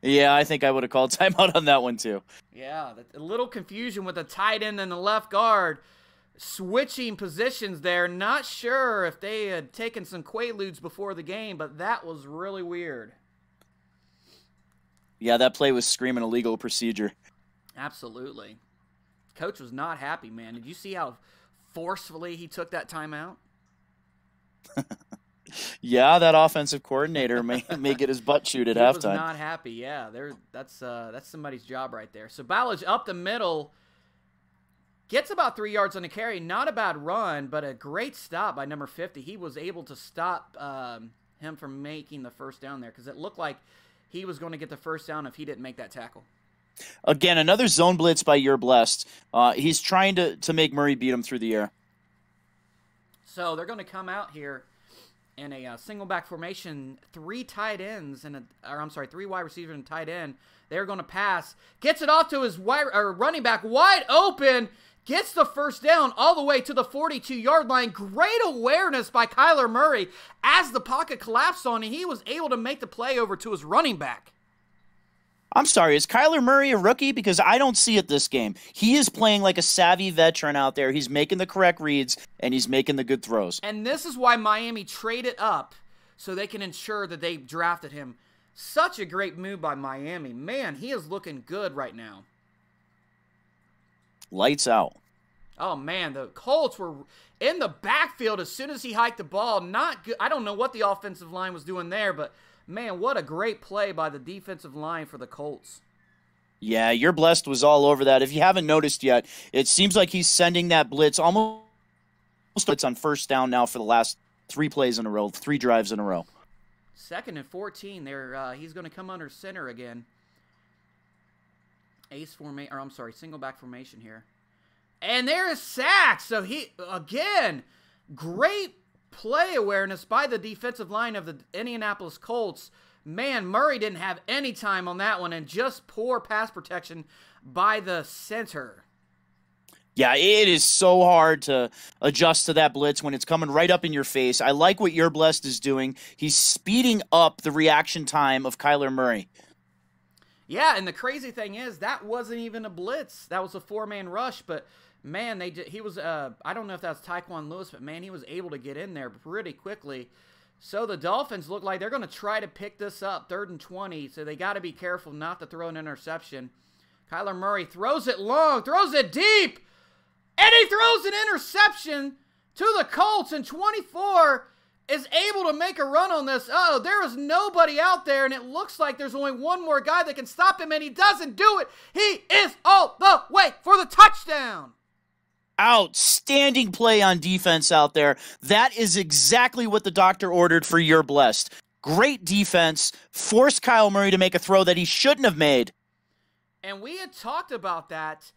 Yeah, I think I would have called timeout on that one too. Yeah, a little confusion with the tight end and the left guard switching positions there. Not sure if they had taken some Quaaludes before the game, but that was really weird. Yeah, that play was screaming illegal procedure. Absolutely. Coach was not happy, man. Did you see how forcefully he took that timeout? Yeah, that offensive coordinator may get his butt chewed at halftime. He was not happy. Yeah, that's somebody's job right there. So Ballage up the middle, gets about 3 yards on the carry. Not a bad run, but a great stop by number 50. He was able to stop him from making the first down there because it looked like he was going to get the first down if he didn't make that tackle. Again, another zone blitz by You're Blessed. He's trying to make Murray beat him through the air. So they're going to come out here in a single back formation, 3 wide receivers and tight end. They're going to pass. Gets it off to his running back wide open. Gets the first down all the way to the 42-yard line. Great awareness by Kyler Murray as the pocket collapsed on him. He was able to make the play over to his running back. I'm sorry, is Kyler Murray a rookie? Because I don't see it this game. He is playing like a savvy veteran out there. He's making the correct reads, and he's making the good throws. And this is why Miami traded up so they can ensure that they drafted him. Such a great move by Miami. Man, he is looking good right now. Lights out. Oh, man, the Colts were in the backfield as soon as he hiked the ball. Not good. I don't know what the offensive line was doing there, but, man, what a great play by the defensive line for the Colts. Yeah, your blessed was all over that. If you haven't noticed yet, it seems like he's sending that blitz almost on first down now for the last 3 plays in a row, 3 drives in a row. 2nd and 14. He's going to come under center again. Single back formation here. And there is sack. So again, great play awareness by the defensive line of the Indianapolis Colts. Man, Murray didn't have any time on that one, and just poor pass protection by the center. Yeah, it is so hard to adjust to that blitz when it's coming right up in your face. I like what your blessed is doing. He's speeding up the reaction time of Kyler Murray. Yeah, and the crazy thing is that wasn't even a blitz. That was a 4-man rush, but man, he was I don't know if that's Tyquan Lewis, but man, he was able to get in there pretty quickly. So the Dolphins look like they're going to try to pick this up, 3rd and 20, so they got to be careful not to throw an interception. Kyler Murray throws it long, throws it deep, and he throws an interception to the Colts, and 24 is able to make a run on this. Oh, there is nobody out there, and it looks like there's only one more guy that can stop him, and he doesn't do it. He is all the way for the touchdown. Outstanding play on defense out there. That is exactly what the doctor ordered for your blessed. Great defense. Forced Kyle Murray to make a throw that he shouldn't have made. And we had talked about that.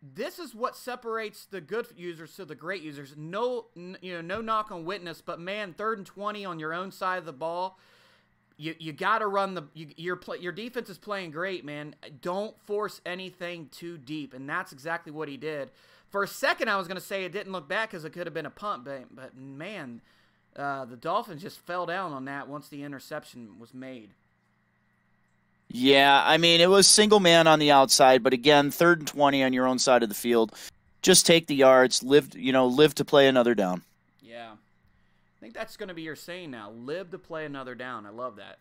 This is what separates the good users to the great users. No knock on witness, but man, 3rd and 20 on your own side of the ball. You got to run your defense is playing great, man. Don't force anything too deep, and that's exactly what he did. For a second, I was going to say it didn't look bad because it could have been a punt, but man, the Dolphins just fell down on that once the interception was made. Yeah, I mean, it was single man on the outside, but again, 3rd and 20 on your own side of the field. Just take the yards, live to play another down. Yeah. I think that's going to be your saying now, live to play another down. I love that.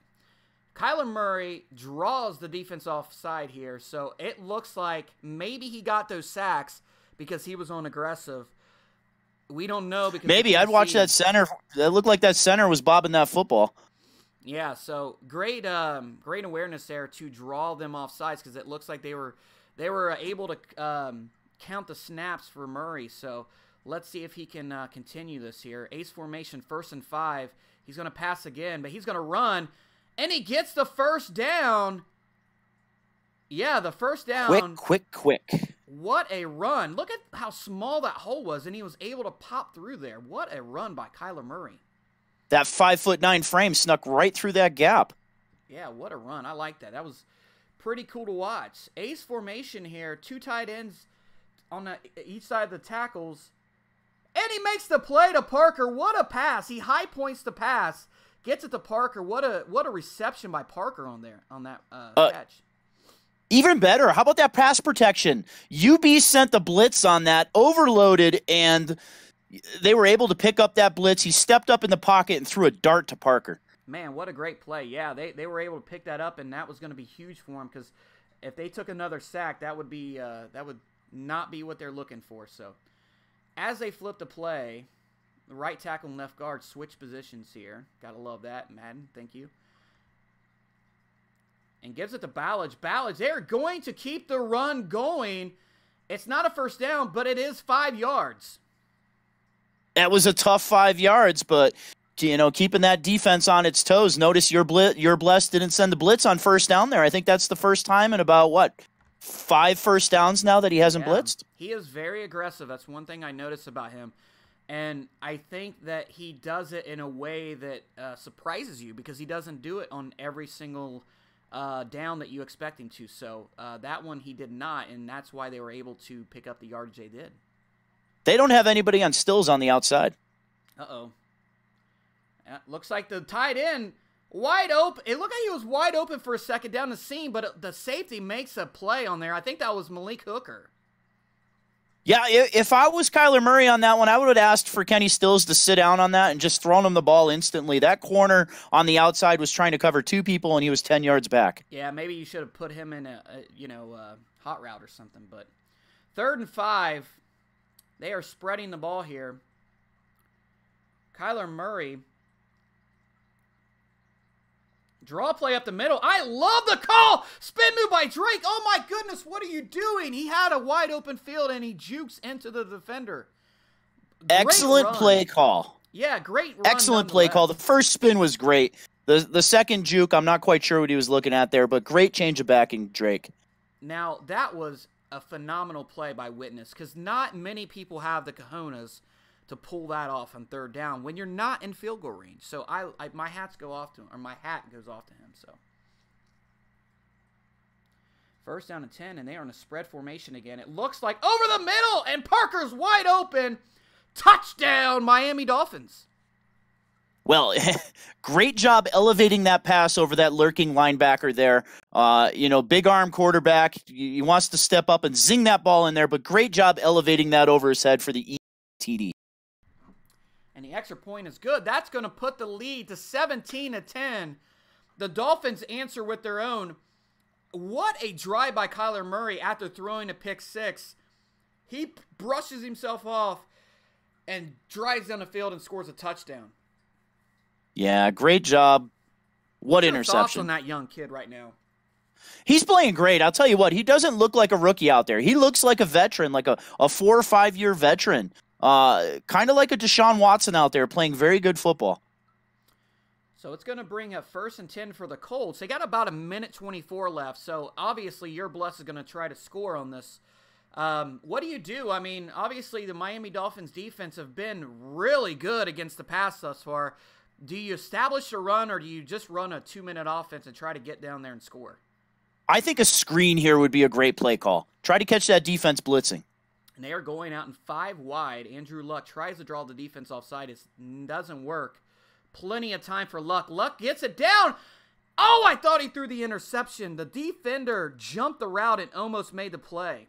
Kyler Murray draws the defense offside here, so it looks like maybe he got those sacks because he was on aggressive. We don't know because maybe I'd watch that center. It looked like that center was bobbing that football. Yeah, so great awareness there to draw them off sides because it looks like they were able to count the snaps for Murray. So let's see if he can continue this here. Ace formation, 1st and 5. He's going to pass again, but he's going to run, and he gets the first down. Yeah, the first down. Quick. What a run. Look at how small that hole was, and he was able to pop through there. What a run by Kyler Murray. That 5'9" frame snuck right through that gap. Yeah, what a run. I like that. That was pretty cool to watch. Ace formation here. 2 tight ends on each side of the tackles. And he makes the play to Parker. What a pass. He high points the pass. Gets it to Parker. What a reception by Parker on that catch. Even better, how about that pass protection? UB sent the blitz on that, overloaded, and they were able to pick up that blitz. He stepped up in the pocket and threw a dart to Parker. Man, what a great play. Yeah, they were able to pick that up, and that was going to be huge for him because if they took another sack, that would not be what they're looking for. So as they flip the play, the right tackle and left guard switch positions here. Got to love that, Madden. Thank you. And gives it to Ballage. Ballage, they're going to keep the run going. It's not a first down, but it is 5 yards. That was a tough 5 yards, but keeping that defense on its toes. Notice your blessed didn't send the blitz on first down there. I think that's the first time in about 5 first downs now that he hasn't blitzed. He is very aggressive. That's one thing I notice about him. And I think that he does it in a way that surprises you because he doesn't do it on every single down that you expect him to. So that one he did not, and that's why they were able to pick up the yardage they did. They don't have anybody on stills on the outside. Looks like the tight end Wide open. It looked like he was wide open for a second down the seam, but the safety makes a play on there. I think that was Malik Hooker. Yeah, if I was Kyler Murray on that one, I would have asked for Kenny Stills to sit down on that and just thrown him the ball instantly. That corner on the outside was trying to cover 2 people, and he was 10 yards back. Yeah, maybe you should have put him in a hot route or something. But 3rd and 5, they are spreading the ball here. Kyler Murray. Draw play up the middle. I love the call. Spin move by Drake. Oh, my goodness. What are you doing? He had a wide open field, and he jukes into the defender. Excellent play call. Yeah, great run. Excellent play call. The first spin was great. The second juke, I'm not quite sure what he was looking at there, but great change of backing, Drake. Now, that was a phenomenal play by Witness because not many people have the cojones to pull that off on 3rd down when you're not in field goal range. So my hats go off to him, or my hat goes off to him. So 1st down and 10, and they are in a spread formation again. It looks like over the middle, and Parker's wide open. Touchdown, Miami Dolphins. Well, great job elevating that pass over that lurking linebacker there. Big arm quarterback. He wants to step up and zing that ball in there, but great job elevating that over his head for the TD. And the extra point is good. That's going to put the lead to 17-10. The Dolphins answer with their own. What a drive by Kyler Murray after throwing a pick 6. He brushes himself off and drives down the field and scores a touchdown. Yeah, great job. What your interception. Thoughts on that young kid right now? He's playing great. I'll tell you what, he doesn't look like a rookie out there. He looks like a veteran, like a 4 or 5 year veteran. Kind of like a Deshaun Watson out there playing very good football. So it's going to bring up 1st and 10 for the Colts. They got about 1:24 left, so obviously your Bless is going to try to score on this. What do you do? I mean, obviously the Miami Dolphins defense have been really good against the pass thus far. Do you establish a run, or do you just run a 2-minute offense and try to get down there and score? I think a screen here would be a great play call. Try to catch that defense blitzing. And they are going out in 5 wide. Andrew Luck tries to draw the defense offside. It doesn't work. Plenty of time for Luck. Luck gets it down. Oh, I thought he threw the interception. The defender jumped the route and almost made the play.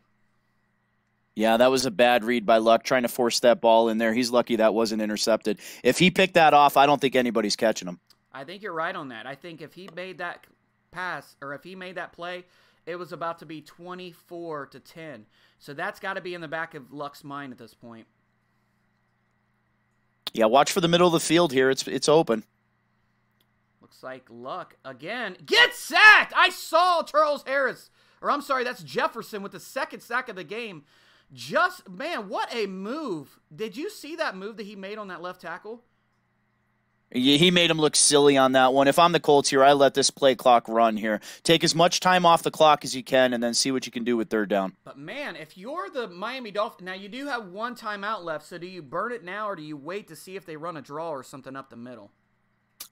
Yeah, that was a bad read by Luck, trying to force that ball in there. He's lucky that wasn't intercepted. If he picked that off, I don't think anybody's catching him. I think you're right on that. I think if he made that pass, or if he made that play, it was about to be 24-10. So that's got to be in the back of Luck's mind at this point. Yeah, watch for the middle of the field here. It's open. Looks like Luck, again, gets sacked! I saw Charles Harris. Or I'm sorry, that's Jefferson with the 2nd sack of the game. Man, what a move. Did you see that move that he made on that left tackle? He made him look silly on that one. If I'm the Colts here, I let this play clock run here. Take as much time off the clock as you can and then see what you can do with 3rd down. But, man, if you're the Miami Dolphins, now you do have 1 timeout left, so do you burn it now or do you wait to see if they run a draw or something up the middle?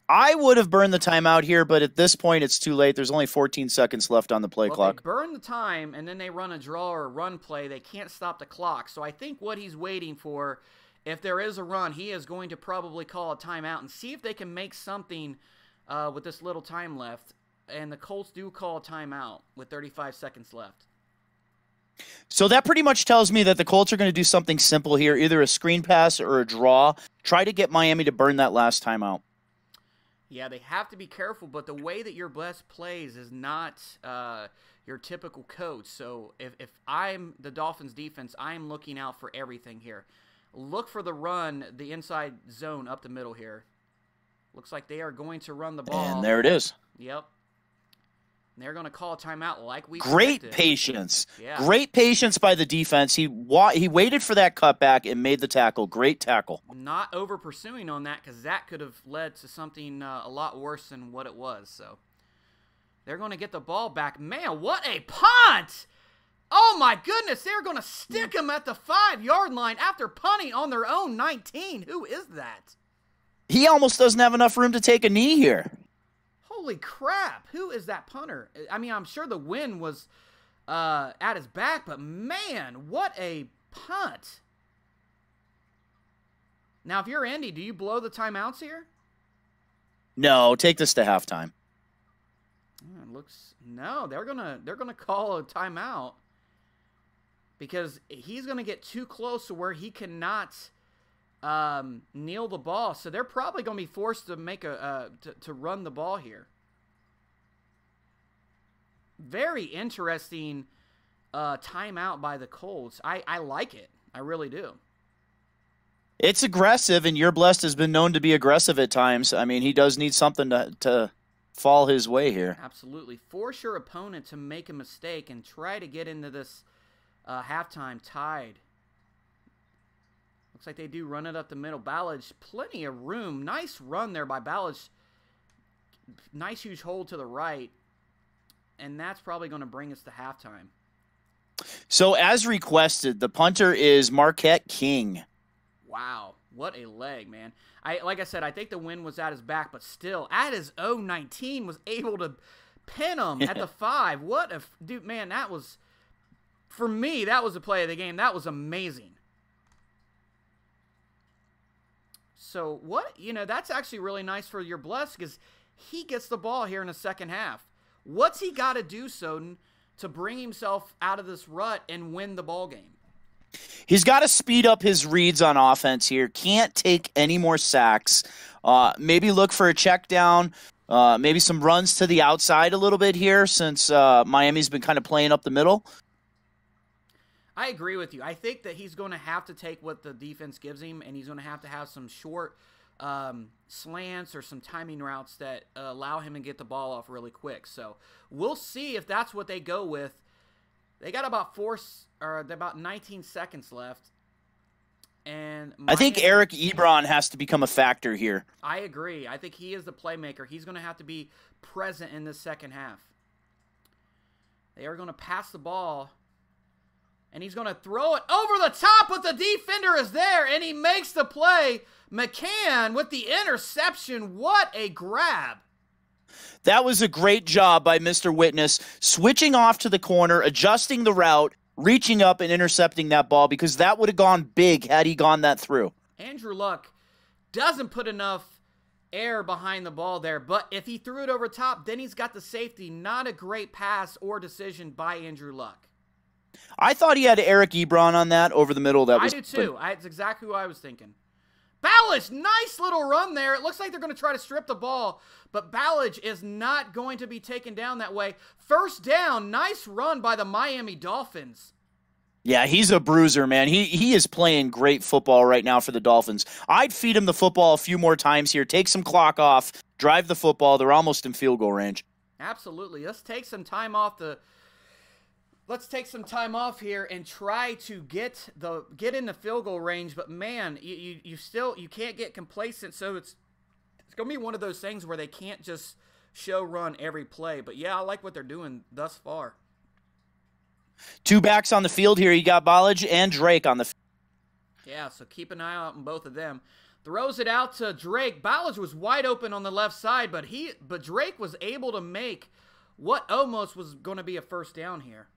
I would have burned the timeout here, but at this point it's too late. There's only 14 seconds left on the play clock. If they burn the time and then they run a draw or a run play, they can't stop the clock. So I think what he's waiting for, if there is a run, he is going to probably call a timeout and see if they can make something with this little time left. And the Colts do call a timeout with 35 seconds left. So that pretty much tells me that the Colts are going to do something simple here, either a screen pass or a draw. Try to get Miami to burn that last timeout. Yeah, they have to be careful, but the way that your Bless plays is not your typical coach. So if I'm the Dolphins defense, I'm looking out for everything here. Look for the run, the inside zone up the middle here. Looks like they are going to run the ball. And there it is. Yep. And they're going to call a timeout like we Great predicted. patience. Yeah. Great patience by the defense. He waited for that cutback and made the tackle. Great tackle. Not over pursuing on that because that could have led to something a lot worse than what it was. So they're going to get the ball back. Man, what a punt! Oh, my goodness. They're going to stick him at the 5-yard line after punting on their own 19. Who is that? He almost doesn't have enough room to take a knee here. Holy crap. Who is that punter? I mean, I'm sure the wind was at his back, but man, what a punt. Now, if you're Andy, do you blow the timeouts here? No, take this to halftime. No, they're gonna call a timeout because he's gonna get too close to where he cannot kneel the ball. So they're probably gonna be forced to make to run the ball here. Very interesting timeout by the Colts. I like it. I really do. It's aggressive, and Your Blessed has been known to be aggressive at times. I mean, he does need something to fall his way here. Absolutely. Force your opponent to make a mistake and try to get into this halftime tied. Looks like they do run it up the middle. Ballage, plenty of room. Nice run there by Ballage. Nice huge hold to the right. And that's probably going to bring us to halftime. So as requested, the punter is Marquette King. Wow, what a leg, man. Like I said, I think the wind was at his back, but still, at his own 19, was able to pin him at the 5. What a dude, man, that was, for me, that was the play of the game. That was amazing. So that's actually really nice for Your Blessed because he gets the ball here in the second half. What's he got to do, Soden, to bring himself out of this rut and win the ball game? He's got to speed up his reads on offense here. Can't take any more sacks. Maybe look for a check down. Maybe some runs to the outside a little bit here since Miami's been kind of playing up the middle. I agree with you. I think that he's going to have to take what the defense gives him, and he's going to have some short slants or some timing routes that allow him to get the ball off really quick. So we'll see if that's what they go with. They got about 19 seconds left. And I think Eric Ebron has to become a factor here. I agree. I think he is the playmaker. He's going to have to be present in the second half. They are going to pass the ball, and he's going to throw it over the top, but the defender is there, and he makes the play. McCann with the interception. What a grab. That was a great job by Mr. Witness, switching off to the corner, adjusting the route, reaching up and intercepting that ball because that would have gone big had he gone that through. Andrew Luck doesn't put enough air behind the ball there, but if he threw it over top, then he's got the safety. Not a great pass or decision by Andrew Luck. I thought he had Eric Ebron on that over the middle. I do too. That's exactly who I was thinking. Ballage, nice little run there. It looks like they're going to try to strip the ball, but Ballage is not going to be taken down that way. First down, nice run by the Miami Dolphins. Yeah, he's a bruiser, man. He is playing great football right now for the Dolphins. I'd feed him the football a few more times here, take some clock off, drive the football. They're almost in field goal range. Absolutely. Let's take some time off here and try to get in the field goal range. But man, you can't get complacent. So it's gonna be one of those things where they can't just show run every play. But yeah, I like what they're doing thus far. Two backs on the field here. You got Ballage and Drake on the field. Yeah, so keep an eye out on both of them. Throws it out to Drake. Ballage was wide open on the left side, but Drake was able to make what almost was going to be a first down here.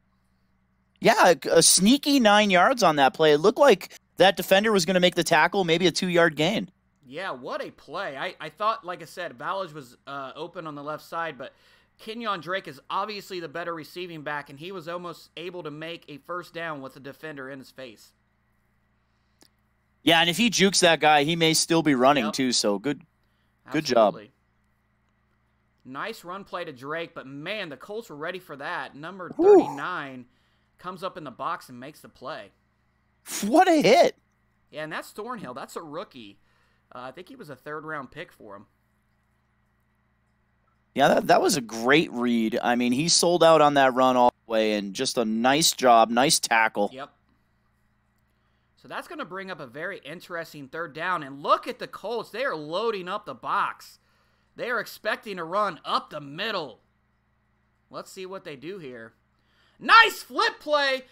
Yeah, a sneaky 9 yards on that play. It looked like that defender was going to make the tackle, maybe a 2-yard gain. Yeah, what a play. I thought, like I said, Ballage was open on the left side, but Kenyon Drake is obviously the better receiving back, and he was almost able to make a first down with the defender in his face. Yeah, and if he jukes that guy, he may still be running too, so good job. Nice run play to Drake, but man, the Colts were ready for that. Number 39 comes up in the box and makes the play. What a hit. Yeah, and that's Thornhill. That's a rookie. I think he was a third-round pick for him. Yeah, that was a great read. I mean, he sold out on that run all the way, and just a nice job, nice tackle. Yep. So that's going to bring up a very interesting third down. And look at the Colts. They are loading up the box. They are expecting to run up the middle. Let's see what they do here. Nice flip play.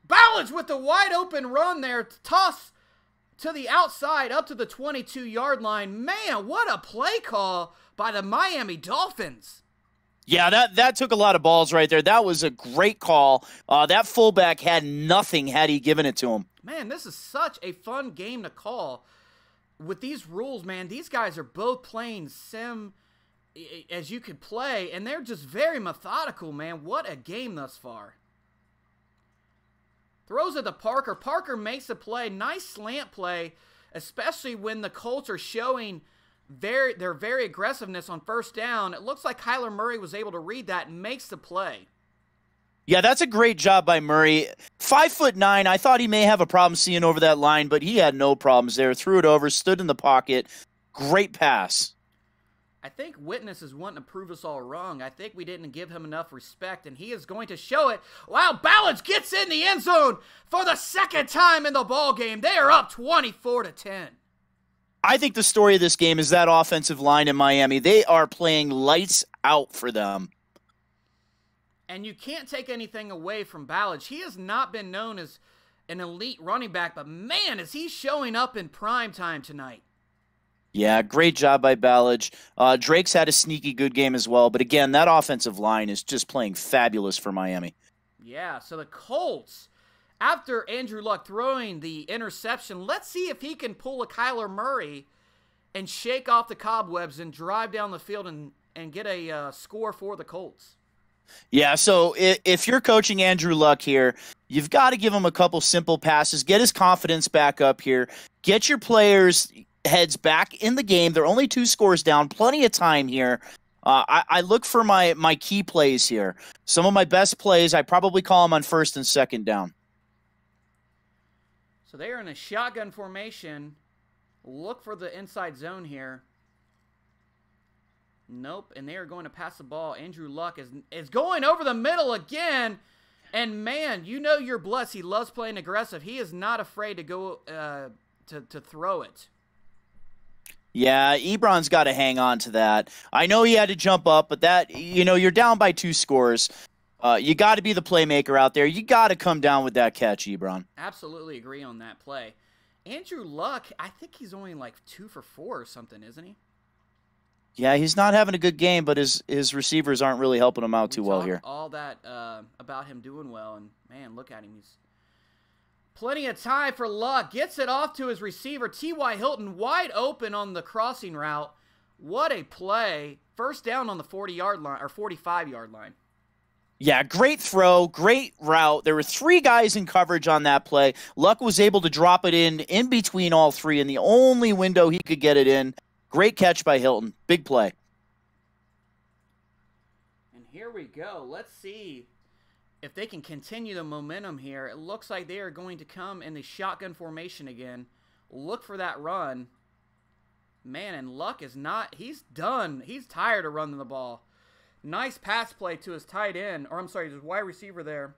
Ballage with the wide open run there. Toss to the outside up to the 22-yard line. Man, what a play call by the Miami Dolphins. Yeah, that took a lot of balls right there. That was a great call. That fullback had nothing had he given it to him. Man, this is such a fun game to call. With these rules, man, these guys are both playing sim as you could play, and they're just very methodical, man. What a game thus far. Throws it to Parker. Parker makes a play. Nice slant play, especially when the Colts are showing their very aggressiveness on first down. It looks like Kyler Murray was able to read that and makes the play. Yeah, that's a great job by Murray. 5'9". I thought he may have a problem seeing over that line, but he had no problems there. Threw it over, stood in the pocket. Great pass. I think Witness is wanting to prove us all wrong. I think we didn't give him enough respect, and he is going to show it. Wow, Ballage gets in the end zone for the second time in the ball game. They are up 24-10. I think the story of this game is that offensive line in Miami. They are playing lights out for them. And you can't take anything away from Ballage. He has not been known as an elite running back, but man, is he showing up in prime time tonight. Yeah, great job by Ballage. Drake's had a sneaky good game as well, but again, that offensive line is just playing fabulous for Miami. Yeah, so the Colts, after Andrew Luck throwing the interception, let's see if he can pull a Kyler Murray and shake off the cobwebs and drive down the field and get a score for the Colts. Yeah, so if you're coaching Andrew Luck here, you've got to give him a couple simple passes, get his confidence back up here, get your players' heads back in the game. They're only 2 scores down, plenty of time here. I look for my key plays here. Some of my best plays, I probably call them on first and second down. So they are in a shotgun formation. Look for the inside zone here. Nope, and they are going to pass the ball. Andrew Luck is going over the middle again. And, man, you know you're blessed. He loves playing aggressive. He is not afraid to go to throw it. Yeah, Ebron's got to hang on to that. I know he had to jump up, but that, you're down by 2 scores. You got to be the playmaker out there. You got to come down with that catch, Ebron. Absolutely agree on that play. Andrew Luck, I think he's only like 2 for 4 or something, isn't he? Yeah, he's not having a good game, but his receivers aren't really helping him out too well here. All that about him doing well, and, man, look at him. He's plenty of time for Luck. Gets it off to his receiver, T.Y. Hilton, wide open on the crossing route. What a play. First down on the 40-yard line or 45-yard line. Yeah, great throw, great route. There were 3 guys in coverage on that play. Luck was able to drop it in between all 3 in the only window he could get it in. Great catch by Hilton. Big play. And here we go. Let's see if they can continue the momentum here. It looks like they are going to come in the shotgun formation again. Look for that run. Man, and Luck is not, he's done. He's tired of running the ball. Nice pass play to his tight end, or I'm sorry, his wide receiver there.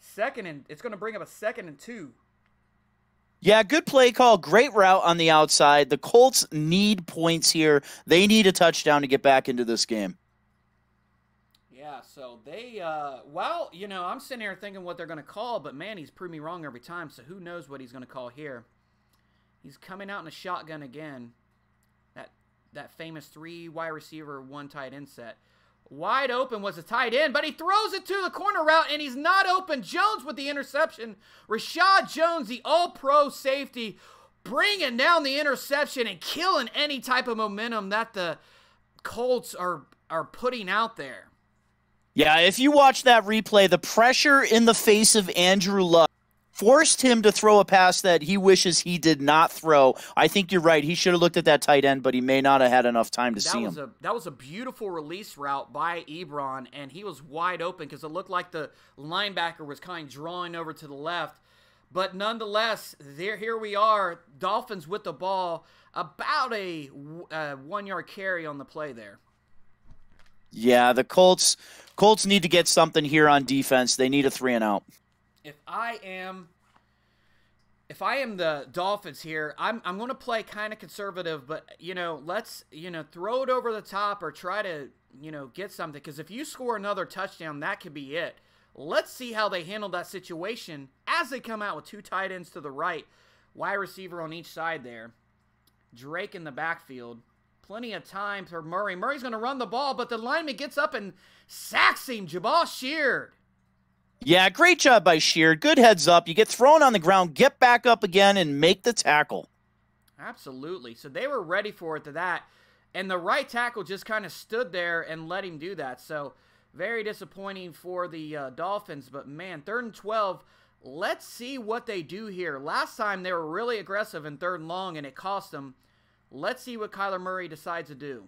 It's going to bring up a 2nd and 2. Yeah, good play call. Great route on the outside. The Colts need points here. They need a touchdown to get back into this game. Yeah, so they, I'm sitting here thinking what they're going to call, but, man, he's proved me wrong every time, so who knows what he's going to call here. He's coming out in a shotgun again. That famous 3 wide receiver, 1 tight end set. Wide open was a tight end, but he throws it to the corner route, and he's not open. Jones with the interception. Rashad Jones, the all-pro safety, bringing down the interception and killing any type of momentum that the Colts are putting out there. Yeah, if you watch that replay, the pressure in the face of Andrew Luck forced him to throw a pass that he wishes he did not throw. I think you're right. He should have looked at that tight end, but he may not have had enough time to see him. That was a beautiful release route by Ebron, and he was wide open because it looked like the linebacker was kind of drawing over to the left. But nonetheless, here we are, Dolphins with the ball, about a 1-yard carry on the play there. Yeah, the Colts need to get something here on defense. They need a 3-and-out. If I am the Dolphins here, I'm going to play kind of conservative, but, let's, throw it over the top or try to, get something. Because if you score another touchdown, that could be it. Let's see how they handle that situation as they come out with 2 tight ends to the right, wide receiver on each side there. Drake in the backfield. Plenty of time for Murray. Murray's going to run the ball, but the lineman gets up and sacks him. Jabal Sheard. Yeah, great job by Sheard. Good heads up. You get thrown on the ground, get back up again, and make the tackle. Absolutely. So they were ready for it to that. And the right tackle just kind of stood there and let him do that. So very disappointing for the Dolphins. But, man, 3rd and 12, let's see what they do here. Last time they were really aggressive in 3rd and long, and it cost them. Let's see what Kyler Murray decides to do.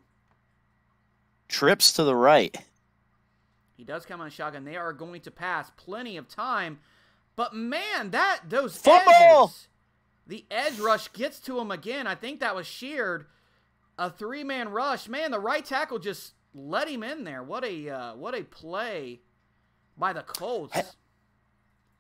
Trips to the right. He does come on a shotgun. They are going to pass. Plenty of time. But, man, those Football! edges, the edge rush gets to him again. I think that was sheared. A 3-man rush. Man, the right tackle just let him in there. What a play by the Colts.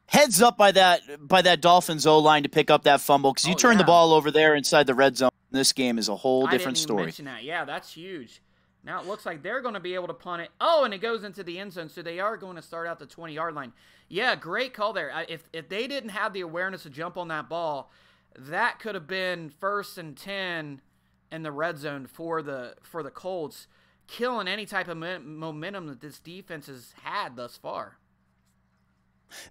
Heads up by that Dolphins O-line to pick up that fumble, because you turn the ball over there inside the red zone. This game is a whole different story. I didn't even mention that. Yeah, that's huge. Now it looks like they're going to be able to punt it. Oh, and it goes into the end zone, so they are going to start out the 20-yard line. Yeah, great call there. If they didn't have the awareness to jump on that ball, that could have been 1st and 10 in the red zone for the Colts, killing any type of momentum that this defense has had thus far.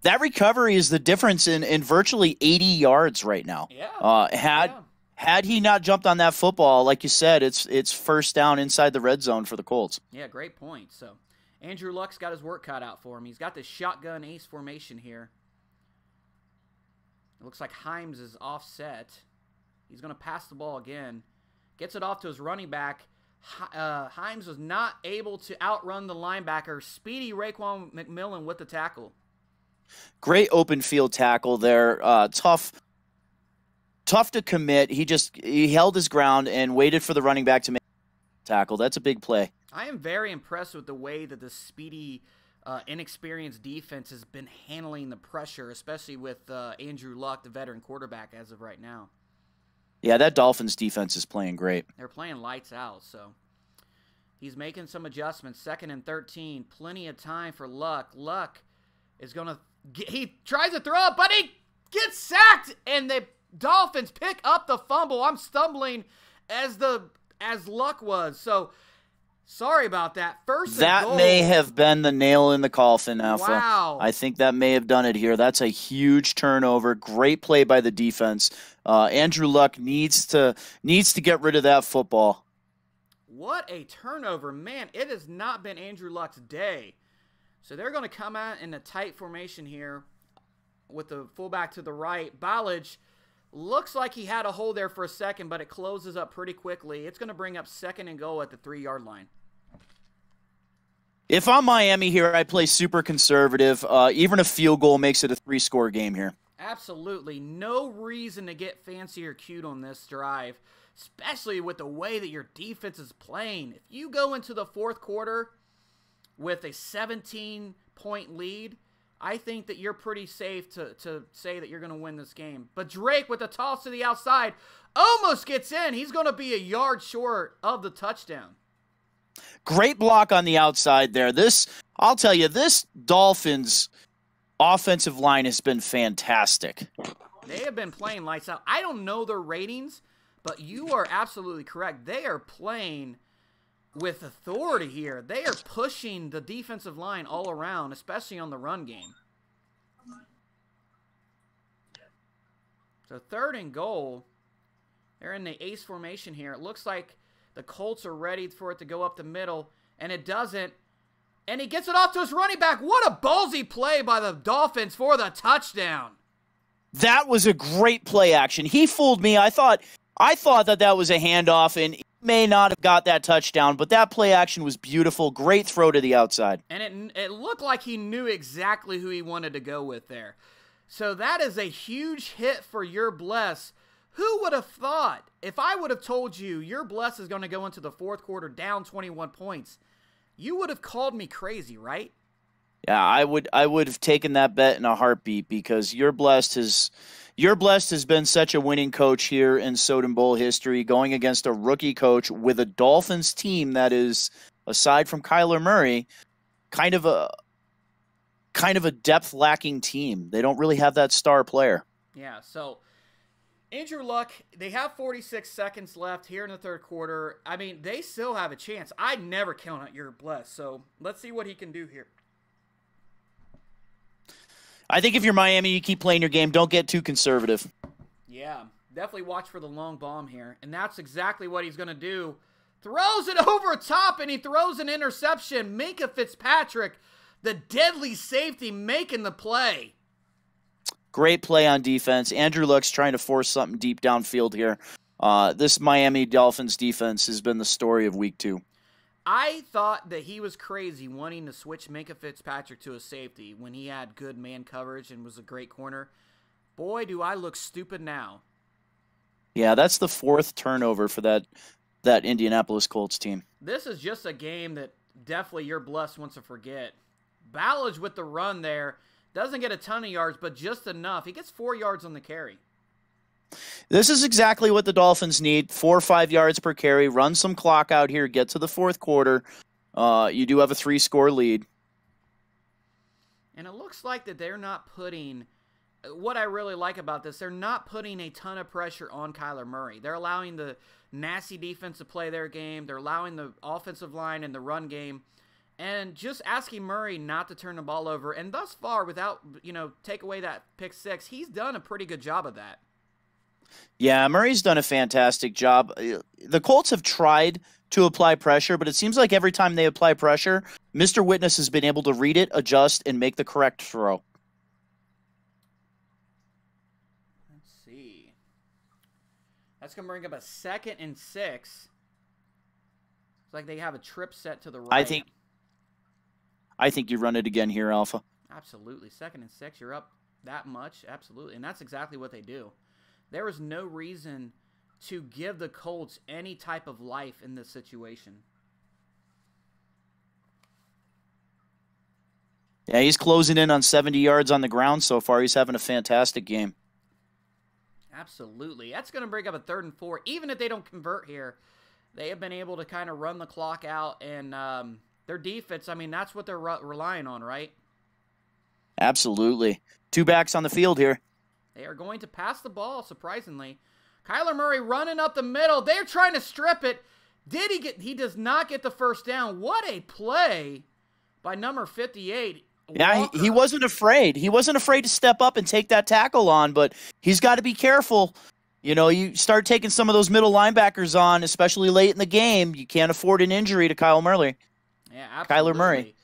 That recovery is the difference in virtually 80 yards right now. Yeah. Had he not jumped on that football, like you said, it's first down inside the red zone for the Colts. Yeah, great point. So Andrew Luck's got his work cut out for him. He's got this shotgun ace formation here. It looks like Himes is offset. He's going to pass the ball again. Gets it off to his running back. Himes was not able to outrun the linebacker. Speedy Raekwon McMillan with the tackle. Great open field tackle there. Tough to commit. He held his ground and waited for the running back to make the tackle. That's a big play. I am very impressed with the way that the speedy, inexperienced defense has been handling the pressure, especially with Andrew Luck, the veteran quarterback, as of right now. Yeah, that Dolphins defense is playing great. They're playing lights out, so he's making some adjustments. 2nd and 13, plenty of time for Luck. Luck is going to he tries to throw it, but he gets sacked, and the Dolphins pick up the fumble. I'm stumbling as Luck was. So sorry about that. That may have been the nail in the coffin, Alpha. Wow. I think that may have done it here. That's a huge turnover. Great play by the defense. Andrew Luck needs to get rid of that football. What a turnover. Man, it has not been Andrew Luck's day. So they're going to come out in a tight formation here with the fullback to the right. Ballage looks like he had a hole there for a second, but it closes up pretty quickly. It's going to bring up 2nd and goal at the 3-yard line. If I'm Miami here, I play super conservative. Even a field goal makes it a 3-score game here. Absolutely. No reason to get fancy or cute on this drive, especially with the way that your defense is playing. If you go into the 4th quarter with a 17-point lead, I think that you're pretty safe to say that you're going to win this game. But Drake with a toss to the outside almost gets in. He's going to be a yard short of the touchdown. Great block on the outside there. I'll tell you, this Dolphins offensive line has been fantastic. They have been playing lights out. I don't know their ratings, but you are absolutely correct. They are playing with authority here. They are pushing the defensive line all around, especially on the run game. So 3rd and goal. They're in the ace formation here. It looks like the Colts are ready for it to go up the middle, and it doesn't. And he gets it off to his running back. What a ballsy play by the Dolphins for the touchdown. That was a great play action. He fooled me. I thought that was a handoff, and he may not have got that touchdown, but that play action was beautiful. Great throw to the outside. And it looked like he knew exactly who he wanted to go with there. So that is a huge hit for your Bless. Who would have thought? If I would have told you your Bless is going to go into the 4th quarter down 21 points, you would have called me crazy, right? Yeah, I would have taken that bet in a heartbeat, because your Blessed has been such a winning coach here in Soden Bowl history, going against a rookie coach with a Dolphins team that is, aside from Kyler Murray, kind of a depth lacking team. They don't really have that star player. Yeah, so Andrew Luck, they have 46 seconds left here in the 3rd quarter. I mean, they still have a chance. I'd never count out your Bless, so let's see what he can do here. I think if you're Miami, you keep playing your game. Don't get too conservative. Yeah, definitely watch for the long bomb here. And that's exactly what he's going to do. throws it over top, and he throws an interception. Minkah Fitzpatrick, the deadly safety, making the play. Great play on defense. Andrew Luck's trying to force something deep downfield here. This Miami Dolphins defense has been the story of week 2. I thought that he was crazy wanting to switch Minkah Fitzpatrick to a safety when he had good man coverage and was a great corner. Boy, do I look stupid now. Yeah, that's the 4th turnover for that Indianapolis Colts team. This is just a game that definitely your blessed wants to forget. Ballage with the run there. Doesn't get a ton of yards, but just enough. He gets 4 yards on the carry. This is exactly what the Dolphins need. 4 or 5 yards per carry. Run some clock out here. Get to the 4th quarter. You do have a 3-score lead. And it looks like that they're not putting... What I really like about this, they're not putting a ton of pressure on Kyler Murray. They're allowing the nasty defense to play their game. They're allowing the offensive line and the run game. And just asking Murray not to turn the ball over. And thus far, without, take away that pick 6, he's done a pretty good job of that. Yeah, Murray's done a fantastic job. The Colts have tried to apply pressure, but it seems like every time they apply pressure, Mr. Witness has been able to read it, adjust, and make the correct throw. Let's see. That's going to bring up a 2nd and 6. It's like they have a trip set to the right. I think you run it again here, Alpha. Absolutely. 2nd and 6, you're up that much. Absolutely. And that's exactly what they do. There is no reason to give the Colts any type of life in this situation. Yeah, he's closing in on 70 yards on the ground so far. He's having a fantastic game. Absolutely. That's going to bring up a 3rd and 4. Even if they don't convert here, they have been able to kind of run the clock out. And their defense, I mean, that's what they're relying on, right? Absolutely. 2 backs on the field here. They are going to pass the ball, surprisingly. Kyler Murray running up the middle. They're trying to strip it. He does not get the first down. What a play by number 58. Yeah, he wasn't afraid. He wasn't afraid to step up and take that tackle on, but he's got to be careful. You start taking some of those middle linebackers on, especially late in the game. You can't afford an injury to Kyle Murray. Yeah, absolutely. Kyler Murray.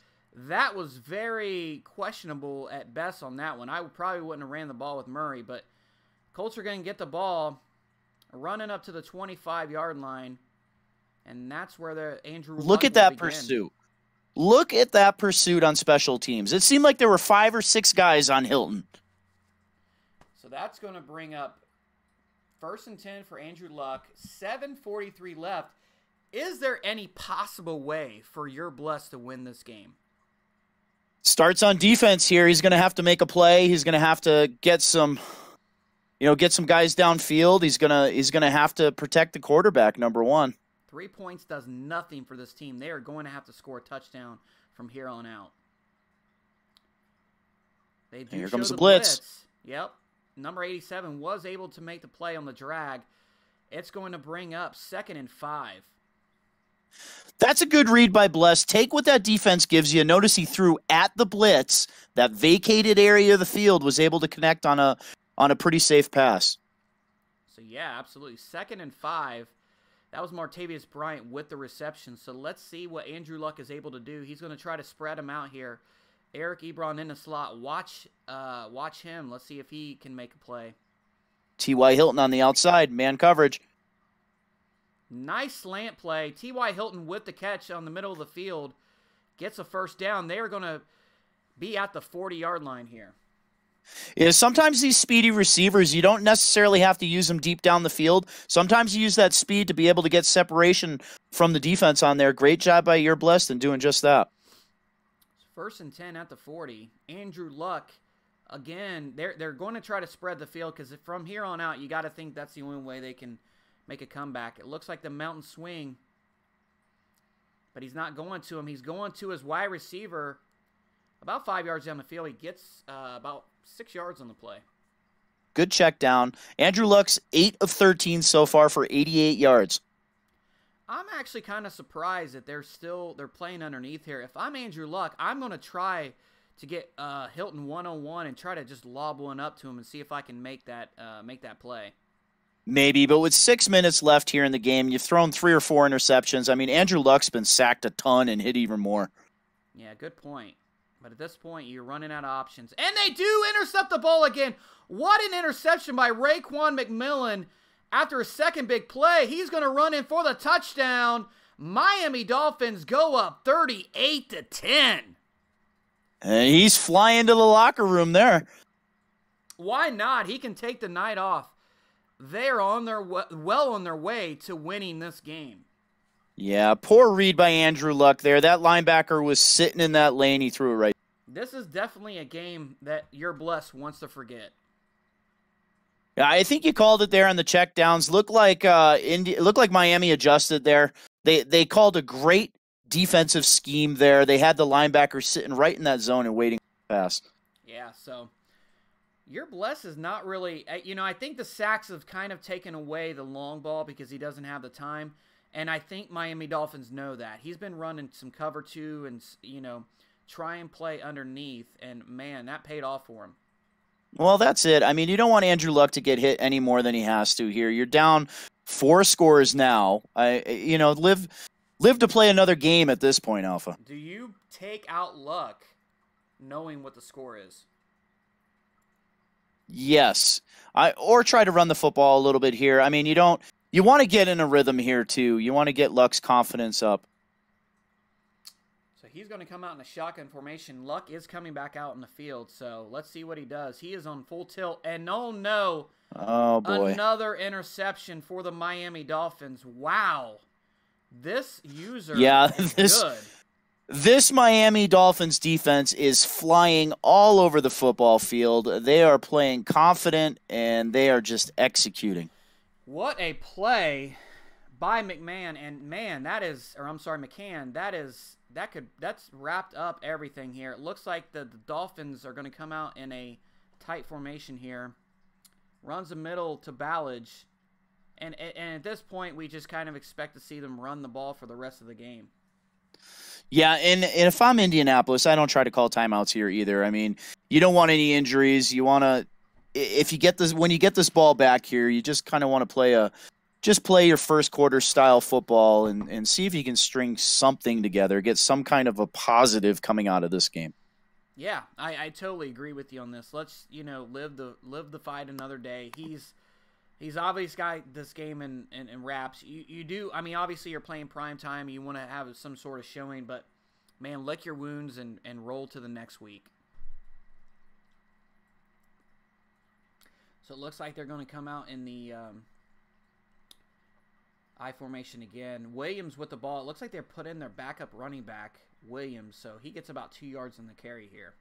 That was very questionable at best on that one. I probably wouldn't have ran the ball with Murray, but Colts are going to get the ball running up to the 25-yard line, and that's where the Andrew Look at that pursuit. Look at that pursuit on special teams. It seemed like there were 5 or 6 guys on Hilton. So that's going to bring up 1st and 10 for Andrew Luck. 7:43 left. Is there any possible way for your Bless to win this game? Starts on defense here. He's going to have to make a play. He's going to have to get some guys downfield. He's going to have to protect the quarterback, number 1. 3 points does nothing for this team. They are going to have to score a touchdown from here on out. They do here show comes the the blitz. Yep. Number 87 was able to make the play on the drag. It's going to bring up 2nd and 5. That's a good read by Bless. Take what that defense gives you. Notice he threw at the blitz. That vacated area of the field was able to connect on a pretty safe pass. So, yeah, absolutely. 2nd and 5. That was Martavius Bryant with the reception. So let's see what Andrew Luck is able to do. He's going to try to spread him out here. Eric Ebron in the slot. Watch him. Let's see if he can make a play. T.Y. Hilton on the outside. Man coverage. Nice slant play. T.Y. Hilton with the catch on the middle of the field. Gets a first down. They are going to be at the 40-yard line here. Yeah, sometimes these speedy receivers, you don't necessarily have to use them deep down the field. Sometimes you use that speed to be able to get separation from the defense on there. Great job by your Blessed in doing just that. 1st and 10 at the 40. Andrew Luck, again, they're going to try to spread the field because from here on out, you got to think that's the only way they can make a comeback. It looks like the mountain swing, but he's not going to him. He's going to his wide receiver about 5 yards down the field. He gets about 6 yards on the play. Good check down. Andrew Luck's 8 of 13 so far for 88 yards. I'm actually kind of surprised that they're playing underneath here. If I'm Andrew Luck, I'm going to try to get Hilton one-on-one and try to just lob one up to him and see if I can make that play. Maybe, but with 6 minutes left here in the game, you've thrown 3 or 4 interceptions. I mean, Andrew Luck's been sacked a ton and hit even more. Yeah, good point. But at this point, you're running out of options. And they do intercept the ball again. What an interception by Raekwon McMillan after a second big play. He's going to run in for the touchdown. Miami Dolphins go up 38-10. And he's flying to the locker room there. Why not? He can take the night off. They're on their well on their way to winning this game. Yeah, poor read by Andrew Luck there. That linebacker was sitting in that lane. He threw it right. This is definitely a game that your bless wants to forget. Yeah, I think you called it there on the checkdowns. Looked like Miami adjusted there. They called a great defensive scheme there. They had the linebacker sitting right in that zone and waiting for the pass. Yeah, so your bless is not really, I think the sacks have kind of taken away the long ball because he doesn't have the time. And I think Miami Dolphins know that. He's been running some cover 2 and, try and play underneath. And, man, that paid off for him. Well, that's it. I mean, you don't want Andrew Luck to get hit any more than he has to here. You're down 4 scores now. Live to play another game at this point, Alpha. Do you take out Luck knowing what the score is? Yes. Or try to run the football a little bit here. I mean, you want to get in a rhythm here too. You want to get Luck's confidence up. So he's going to come out in a shotgun formation. Luck is coming back out in the field, so let's see what he does. He is on full tilt, and oh no. Oh boy. Another interception for the Miami Dolphins. Wow. This user is good. This Miami Dolphins defense is flying all over the football field. They are playing confident, and they are just executing. What a play by McMahon, and man, McCann. That's wrapped up everything here. It looks like the Dolphins are going to come out in a tight formation here. Runs the middle to Ballage, and at this point, we just kind of expect to see them run the ball for the rest of the game. Yeah, and if I'm Indianapolis, I don't try to call timeouts here either. I mean, you don't want any injuries. You want to, when you get this ball back here, you just kind of want to play your first quarter style football and see if you can string something together, get some kind of a positive coming out of this game. Yeah, I totally agree with you on this. Let's live the fight another day. He's obviously got this game in wraps. You do. I mean, obviously you're playing prime time. You want to have some sort of showing, but man, lick your wounds and roll to the next week. So it looks like they're going to come out in the I formation again. Williams with the ball. It looks like they're put in their backup running back, Williams. So he gets about 2 yards in the carry here.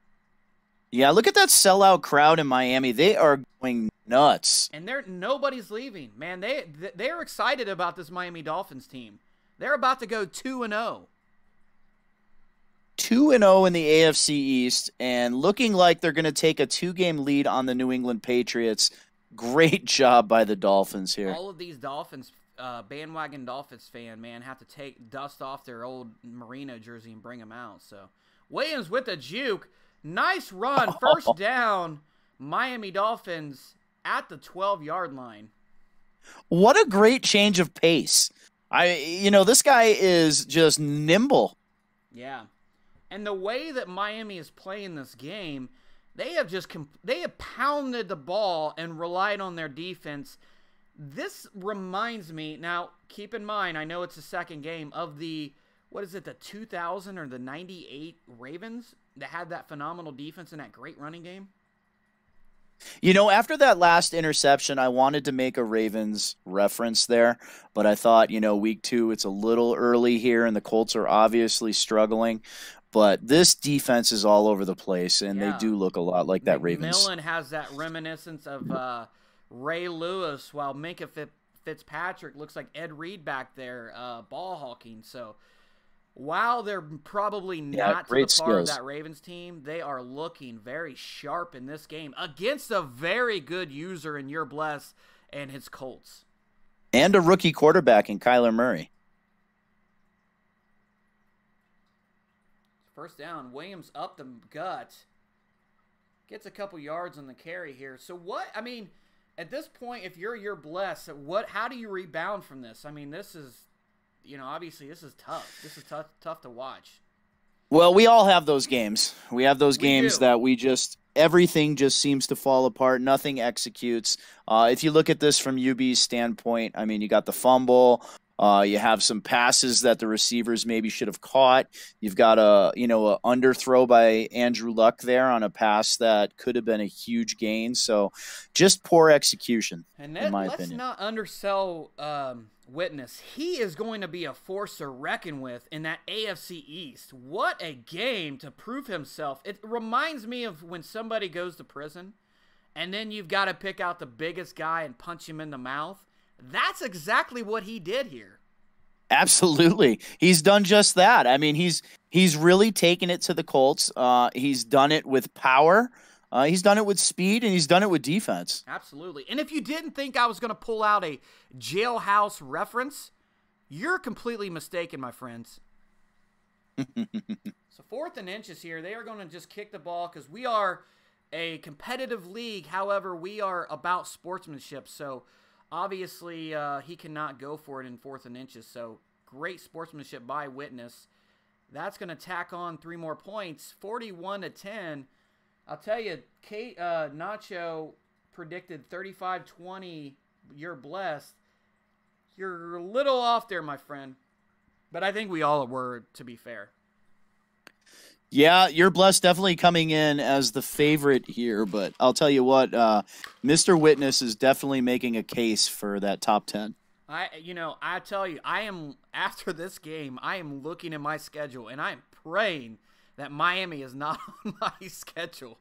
Yeah, look at that sellout crowd in Miami. They are going nuts. And nobody's leaving. Man, they're excited about this Miami Dolphins team. They're about to go 2-0. 2-0 in the AFC East, and looking like they're going to take a 2-game lead on the New England Patriots. Great job by the Dolphins here. All of these Dolphins, bandwagon Dolphins fan, man, have to take dust off their old Marino jersey and bring them out. So Williams with the juke. Nice run. First down. Miami Dolphins at the 12-yard line. What a great change of pace. This guy is just nimble. Yeah. And the way that Miami is playing this game, they have pounded the ball and relied on their defense. This reminds me, now keep in mind, I know it's the second game of the 2000 or the 98 Ravens that had that phenomenal defense and that great running game? After that last interception, I wanted to make a Ravens reference there, but I thought, week 2, it's a little early here, and the Colts are obviously struggling. But this defense is all over the place, and they do look a lot like that Ravens. McMillan has that reminiscence of Ray Lewis, while Minka Fitzpatrick looks like Ed Reed back there ball hawking. So while they're probably not to the par of that Ravens team, they are looking very sharp in this game against a very good user in your bless and his Colts. And a rookie quarterback in Kyler Murray. First down, Williams up the gut. Gets a couple yards on the carry here. So at this point, if you're blessed, how do you rebound from this? I mean, this is, obviously this is tough. This is tough to watch. Well, we all have those games. We have those games do. that everything just seems to fall apart. Nothing executes. If you look at this from UB's standpoint, I mean, you got the fumble. You have some passes that the receivers maybe should have caught. You've got a underthrow by Andrew Luck there on a pass that could have been a huge gain. So just poor execution, in my opinion. Let's not undersell Witness. He is going to be a force to reckon with in that AFC East. What a game to prove himself. It reminds me of when somebody goes to prison and then you've got to pick out the biggest guy and punch him in the mouth. That's exactly what he did here. Absolutely. He's done just that. I mean, he's really taken it to the Colts. He's done it with power. He's done it with speed, and he's done it with defense. Absolutely. And if you didn't think I was going to pull out a Jailhouse reference, you're completely mistaken, my friends. So 4th and inches here. They are going to just kick the ball because we are a competitive league. However, we are about sportsmanship. So obviously, he cannot go for it in 4th and inches. So great sportsmanship by Witness. That's going to tack on 3 more points, 41-10. I'll tell you, Kate Nacho predicted 35-20. You're blessed. You're a little off there, my friend. But I think we all were, to be fair. Yeah, you're blessed, definitely coming in as the favorite here. But I'll tell you what, Mr. Witness is definitely making a case for that top 10. I tell you, after this game, I am looking at my schedule, and I am praying that Miami is not on my schedule.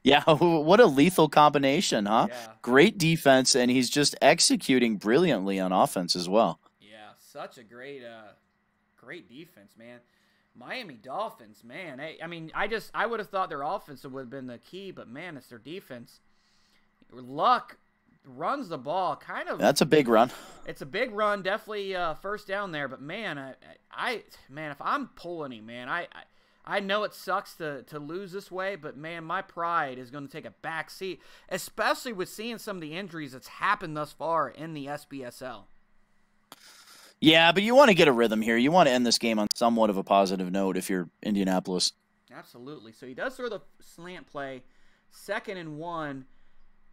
Yeah, what a lethal combination, huh? Yeah. Great defense, and he's just executing brilliantly on offense as well. Yeah, such a great defense, man. Miami Dolphins, man. I would have thought their offense would have been the key, but man, it's their defense. Luck runs the ball kind of. That's a big run. It's a big run, definitely first down there. But man, if I'm pulling him, man, I know it sucks to lose this way, but man, my pride is going to take a back seat, especially with seeing some of the injuries that's happened thus far in the SBSL. Yeah, but you want to get a rhythm here. You want to end this game on somewhat of a positive note if you're Indianapolis. Absolutely. So he does throw the slant play, 2nd and 1.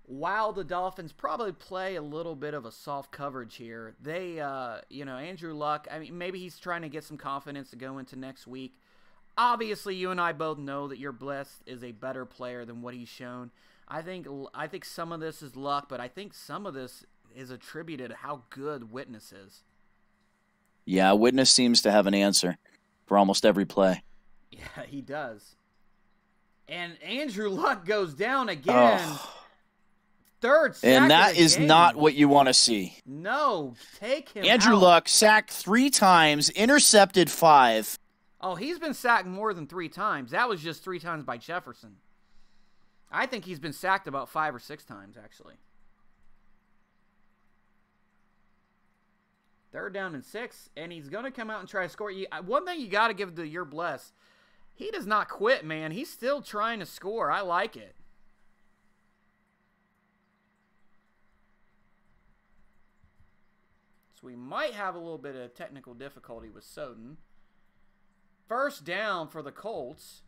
While the Dolphins probably play a little bit of a soft coverage here, they, Andrew Luck, maybe he's trying to get some confidence to go into next week. Obviously, you and I both know that your blessed is a better player than what he's shown. I think some of this is luck, but I think some of this is attributed to how good Witness is. Yeah, Witness seems to have an answer for almost every play. Yeah, he does. And Andrew Luck goes down again. Oh. 3rd sack and that is game. Not what you want to see. No, take him Andrew out. Luck sacked 3 times, intercepted 5. Oh, he's been sacked more than 3 times. That was just 3 times by Jefferson. I think he's been sacked about 5 or 6 times, actually. 3rd down and 6, and he's going to come out and try to score. One thing you got to give to your bless, he does not quit, man. He's still trying to score. I like it. So we might have a little bit of technical difficulty with Soden. 1st down for the Colts,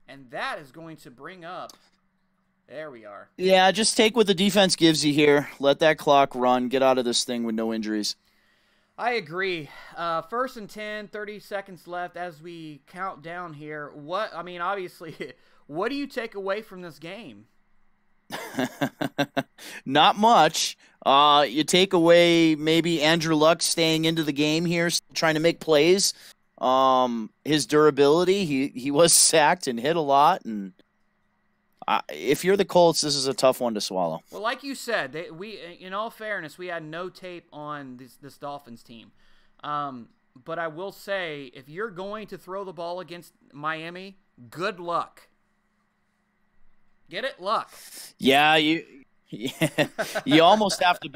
and that is going to bring up. There we are. Yeah, just take what the defense gives you here. Let that clock run. Get out of this thing with no injuries. I agree. 1st and 10, 30 seconds left as we count down here. Obviously, what do you take away from this game? Not much. You take away maybe Andrew Luck staying into the game here, trying to make plays. His durability, he was sacked and hit a lot, and if you're the Colts, this is a tough one to swallow. Well, like you said, in all fairness, we had no tape on this Dolphins team. But I will say, if you're going to throw the ball against Miami, good luck. Get it? Luck. Yeah, you almost have to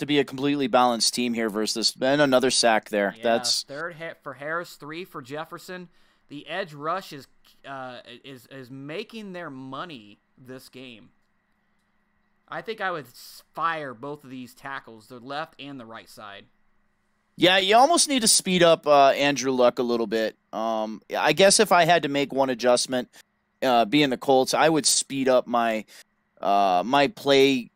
be a completely balanced team here versus this. And another sack there. Yeah, That's 3rd hit for Harris, 3 for Jefferson. The edge rush is making their money this game. I think I would fire both of these tackles, the left and the right side. Yeah, you almost need to speed up Andrew Luck a little bit. I guess if I had to make one adjustment, being the Colts, I would speed up my my play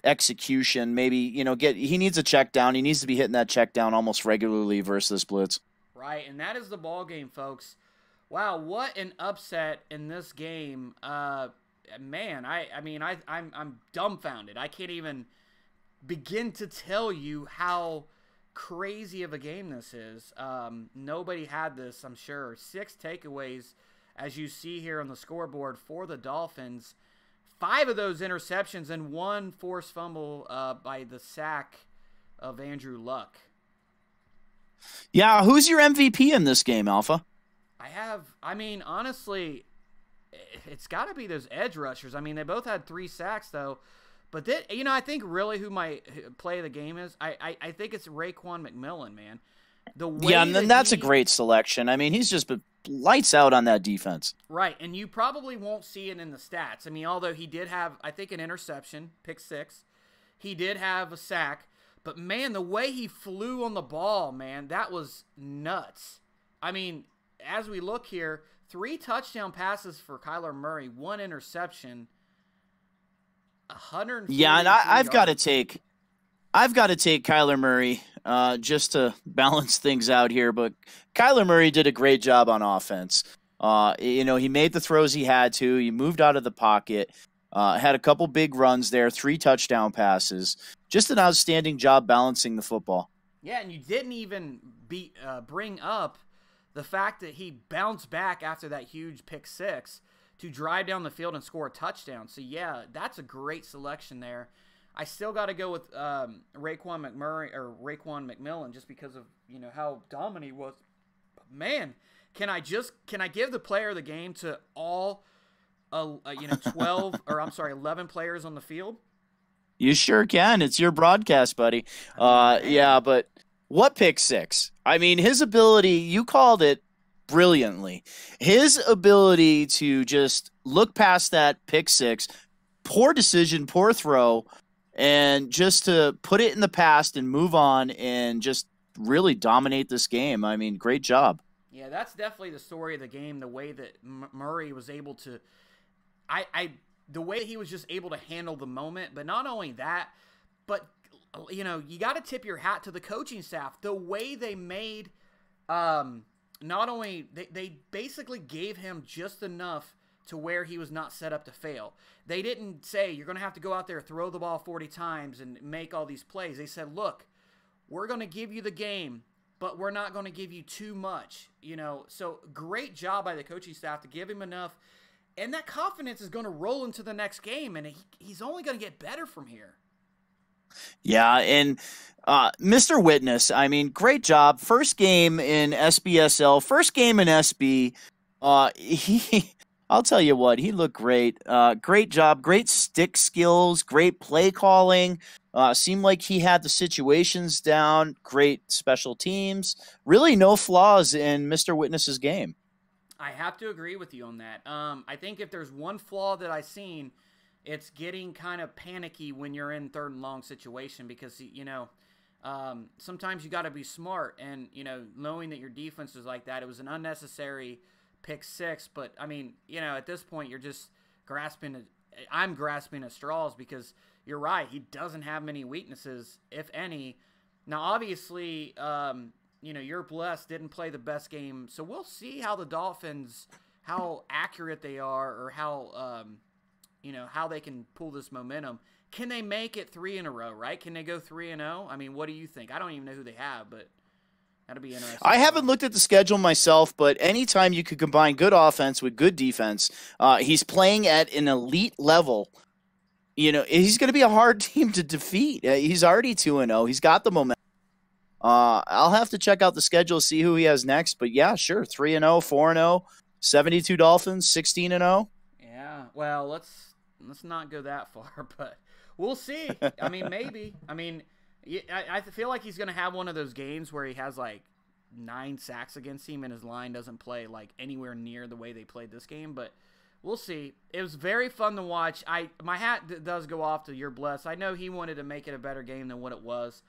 execution. Maybe, he needs a check down. He needs to be hitting that check down almost regularly versus this blitz. Right, and that is the ball game, folks. Wow, what an upset in this game. Man, I'm dumbfounded. I can't even begin to tell you how crazy of a game this is. Nobody had this, I'm sure. 6 takeaways, as you see here on the scoreboard for the Dolphins. 5 of those interceptions and 1 forced fumble by the sack of Andrew Luck. Yeah, who's your MVP in this game, Alpha? Honestly, it's got to be those edge rushers. I mean, they both had 3 sacks, though. But, I think really who might play the game is, I think it's Raekwon McMillan, man. And then that's a great selection. I mean, he's just been lights out on that defense. Right, and you probably won't see it in the stats. I mean, although he did have, I think, an interception, pick 6. He did have a sack. But, man, the way he flew on the ball, man, that was nuts. I mean, as we look here, 3 touchdown passes for Kyler Murray, 1 interception, 100. Yeah, and I've got to take Kyler Murray just to balance things out here. But Kyler Murray did a great job on offense. He made the throws he had to. He moved out of the pocket. Had a couple big runs there, 3 touchdown passes. Just an outstanding job balancing the football. Yeah, and you didn't even bring up the fact that he bounced back after that huge pick 6 to drive down the field and score a touchdown. So, yeah, that's a great selection there. I still got to go with Raekwon McMillan just because of, how dominant he was. But man, can I give the player of the game to all 11 players on the field? You sure can. It's your broadcast, buddy. Yeah, but what pick 6? I mean, his ability, you called it brilliantly. His ability to just look past that pick 6, poor decision, poor throw, and just to put it in the past and move on and just really dominate this game. I mean, great job. Yeah, that's definitely the story of the game, the way that Murray was able to the way that he was just able to handle the moment. But not only that, but you got to tip your hat to the coaching staff. The way they made not only they basically gave him just enough to where he was not set up to fail. They didn't say you're going to have to go out there, throw the ball 40 times and make all these plays. They said, look, we're going to give you the game, but we're not going to give you too much. So great job by the coaching staff to give him enough. And that confidence is going to roll into the next game, and he's only going to get better from here. Yeah, and Mr. Witness, I mean, great job. First game in SBSL, first game in SB. I'll tell you what, he looked great. Great job, great stick skills, great play calling. Seemed like he had the situations down, great special teams. Really no flaws in Mr. Witness's game. I have to agree with you on that. I think if there's one flaw that I've seen, it's getting kind of panicky when you're in 3rd and long situation because, sometimes you got to be smart. And, knowing that your defense is like that, it was an unnecessary pick 6. But, I mean, at this point, you're just I'm grasping at straws because you're right. He doesn't have many weaknesses, if any. Now, obviously, your blessed didn't play the best game. So we'll see how the Dolphins, how accurate they are or how, how they can pull this momentum. Can they make it 3 in a row, right? Can they go 3-0? I mean, what do you think? I don't even know who they have, but that'll be interesting. I haven't looked at the schedule myself, but anytime you could combine good offense with good defense, he's playing at an elite level. He's going to be a hard team to defeat. He's already 2-0. He's got the momentum. I'll have to check out the schedule, see who he has next. But, yeah, sure, 3-0, 4-0, 72 Dolphins, 16-0. Yeah, well, let's not go that far, but we'll see. I mean, maybe. I mean, I feel like he's going to have one of those games where he has, 9 sacks against him and his line doesn't play, anywhere near the way they played this game. But we'll see. It was very fun to watch. My hat does go off to your bless. I know he wanted to make it a better game than what it was,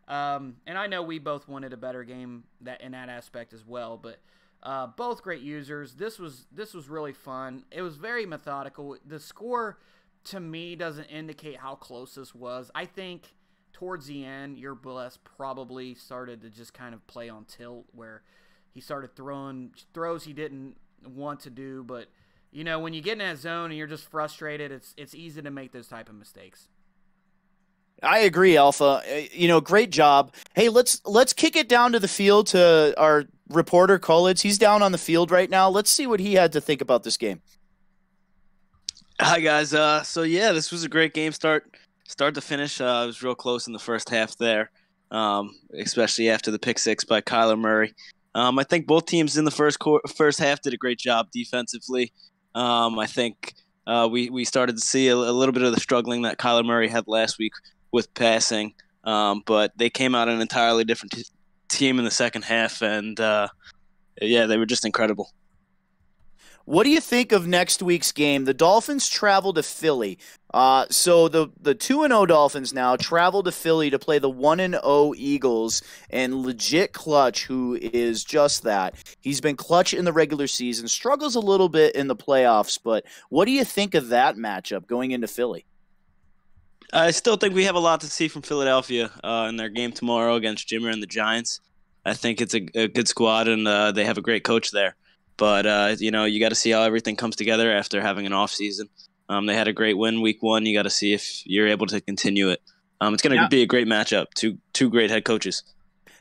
and I know we both wanted a better game in that aspect as well. But both great users. This was really fun. It was very methodical. The score to me doesn't indicate how close this was. I think towards the end, your bless probably started to just kind of play on tilt, where he started throwing throws he didn't want to do. But you know, when you get in that zone and you're just frustrated, it's easy to make those type of mistakes. I agree, Alpha. Great job. Hey, let's kick it down to the field to our reporter Kolitz. He's down on the field right now. Let's see what he had to think about this game. Hi guys. So yeah, this was a great game start to finish. It was real close in the first half there, especially after the pick six by Kyler Murray. I think both teams in the first half did a great job defensively. I think we started to see a little bit of the struggling that Kyler Murray had last week with passing, but they came out an entirely different team in the second half, and they were just incredible. What do you think of next week's game? The Dolphins travel to Philly. So the 2-0 Dolphins now travel to Philly to play the 1-0 Eagles, and legit Clutch, who is just that. He's been clutch in the regular season, struggles a little bit in the playoffs, but what do you think of that matchup going into Philly? I still think we have a lot to see from Philadelphia in their game tomorrow against Jimmer and the Giants. I think it's a good squad, and they have a great coach there. But, you got to see how everything comes together after having an off season. They had a great win week one. You got to see if you're able to continue it. It's going to be a great matchup. Two great head coaches.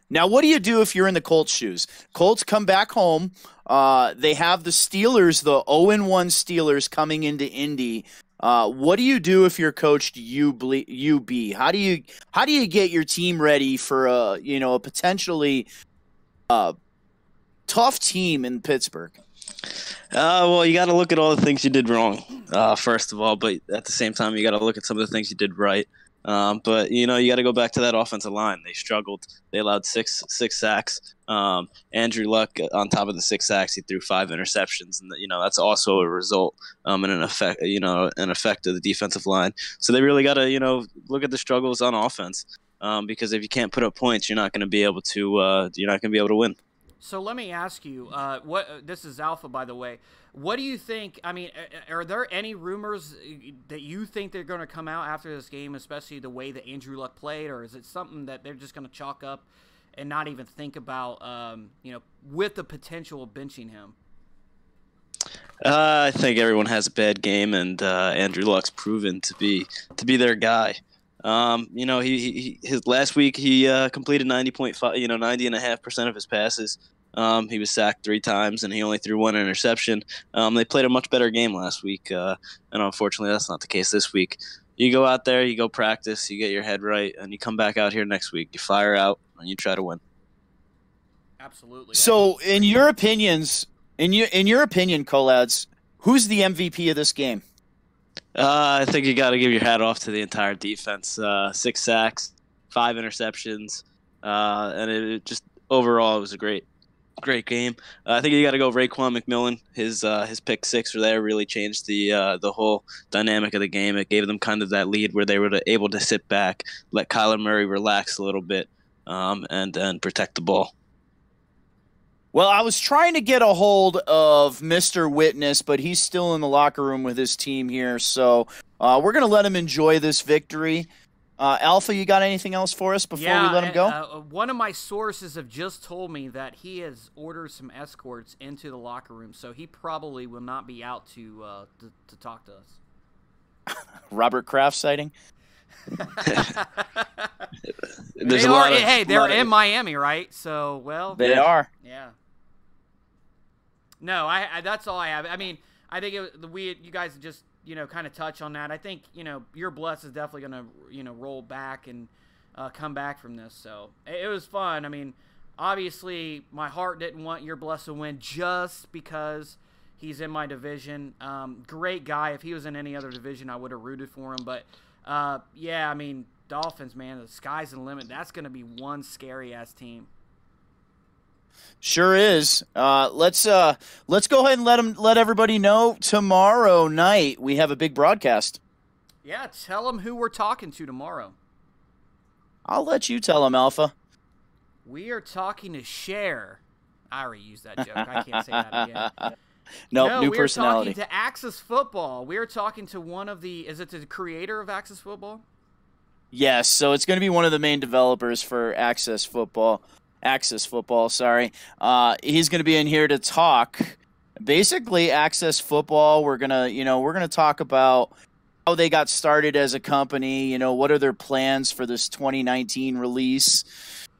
Now, what do you do if you're in the Colts' shoes? Colts come back home. They have the Steelers, the 0-1 Steelers, coming into Indy. What do you do if you're coached UB? How do you get your team ready for a potentially tough team in Pittsburgh? Well, you got to look at all the things you did wrong, first of all, but at the same time, you got to look at some of the things you did right. But you got to go back to that offensive line. They struggled. They allowed six sacks. Andrew Luck, on top of the 6 sacks, he threw 5 interceptions, and that's also a result and an effect of the defensive line. So they really got to look at the struggles on offense, because if you can't put up points, you're not going to be able to win. So let me ask you, this is Alpha, by the way. What do you think? I mean, are there any rumors that you think they're going to come out after this game, especially the way that Andrew Luck played, or is it something that they're just going to chalk up and not even think about, with the potential of benching him? I think everyone has a bad game, and Andrew Luck's proven to be their guy. His last week he completed 90.5% of his passes. He was sacked 3 times, and he only threw 1 interception. They played a much better game last week, and unfortunately that's not the case this week. You go out there, you go practice, you get your head right, and you come back out here next week. You fire out, and you try to win. Absolutely. So, in your opinion, Colads, who's the MVP of this game? I think you got to give your hat off to the entire defense. 6 sacks, 5 interceptions, and it just overall it was a great game. I think you got to go Raekwon McMillan. His pick 6 there really changed the whole dynamic of the game. It gave them kind of that lead where they were able to sit back, let Kyler Murray relax a little bit, and protect the ball. Well, I was trying to get a hold of Mr. Witness, but he's still in the locker room with his team here, so we're going to let him enjoy this victory. Alpha, you got anything else for us before we let him go? One of my sources have just told me that he has ordered some escorts into the locker room, so he probably will not be out to talk to us. Robert Kraft sighting? They're in Miami, right? So, well, they are. Yeah. No, that's all I have. I mean, I think you guys just kind of touch on that. I think your bless is definitely going to roll back and come back from this. So it was fun. I mean, obviously my heart didn't want your bless to win just because he's in my division. Great guy. If he was in any other division, I would have rooted for him. But yeah, I mean, Dolphins, man, the sky's the limit. That's going to be one scary ass team. Sure is. Let's go ahead and let everybody know tomorrow night we have a big broadcast. Yeah, tell them who we're talking to tomorrow. I'll let you tell them, Alpha. We are talking to Cher. I already used that joke. I can't say that again. No, new we're personality. Talking to Axis Football. We're talking to one of the. Is it the creator of Axis Football? Yes. So it's going to be one of the main developers for Axis Football. Sorry. He's going to be in here to talk. Basically, Axis Football. We're gonna talk about how they got started as a company. What are their plans for this 2019 release?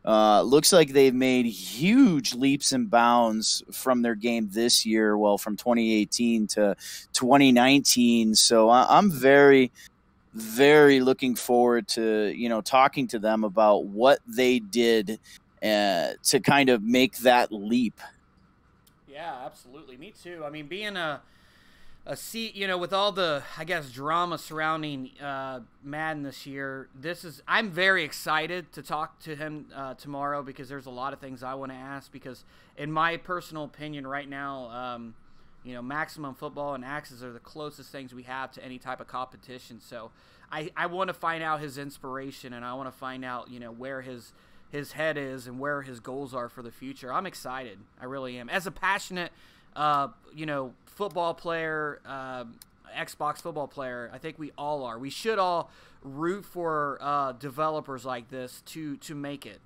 Looks like they've made huge leaps and bounds from their game this year. Well, from 2018 to 2019. So I'm very, very looking forward to, talking to them about what they did to kind of make that leap. Yeah, absolutely. Me too. I mean, being a seat, with all the, I guess, drama surrounding Madden this year, I'm very excited to talk to him tomorrow because there's a lot of things I want to ask because in my personal opinion right now, Maximum Football and Axis are the closest things we have to any type of competition. So I want to find out his inspiration and I want to find out, where his head is and where his goals are for the future. I'm excited. I really am. As a passionate, football player, Xbox football player, I think we all are. We should all root for developers like this to make it.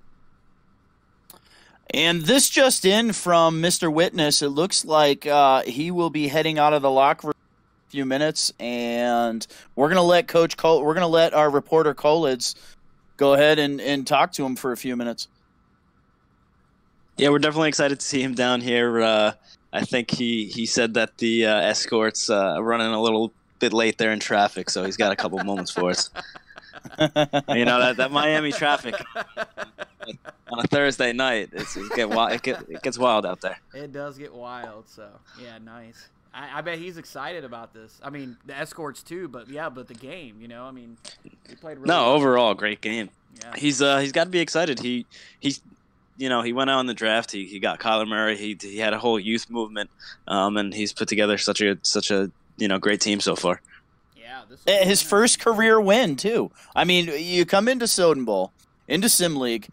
And this just in from Mr. Witness, it looks like he will be heading out of the locker room in a few minutes, and we're gonna let our reporter Colids go ahead and talk to him for a few minutes. Yeah, we're definitely excited to see him down here. I think he said that the escort's running a little bit late there in traffic, so he's got a couple moments for us. That Miami traffic on a Thursday night, it gets wild out there. It does get wild, so yeah, nice. I bet he's excited about this. I mean, the escorts too, but the game, he played really well. Overall, great game. Yeah. He's got to be excited. He went out in the draft. He got Kyler Murray. He had a whole youth movement, and he's put together such a great team so far. Yeah, his first career win too. I mean, you come into Soden Bowl, into Sim League.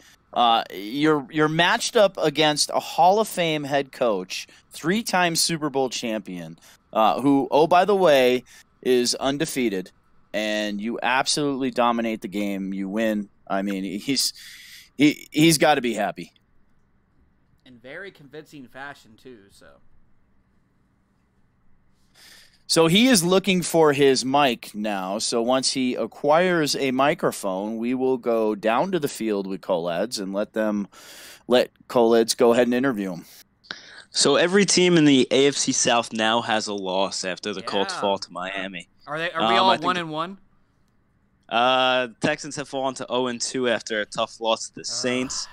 You're matched up against a Hall of Fame head coach, 3-time Super Bowl champion, who, oh by the way, is undefeated, and you absolutely dominate the game. You win. I mean, he's got to be happy. In very convincing fashion too. So he is looking for his mic now. So once he acquires a microphone, we will go down to the field with Coleds and let Coleds go ahead and interview him. So every team in the AFC South now has a loss after the Colts fall to Miami. Are we all 1-1? Texans have fallen to 0-2 after a tough loss to the Saints.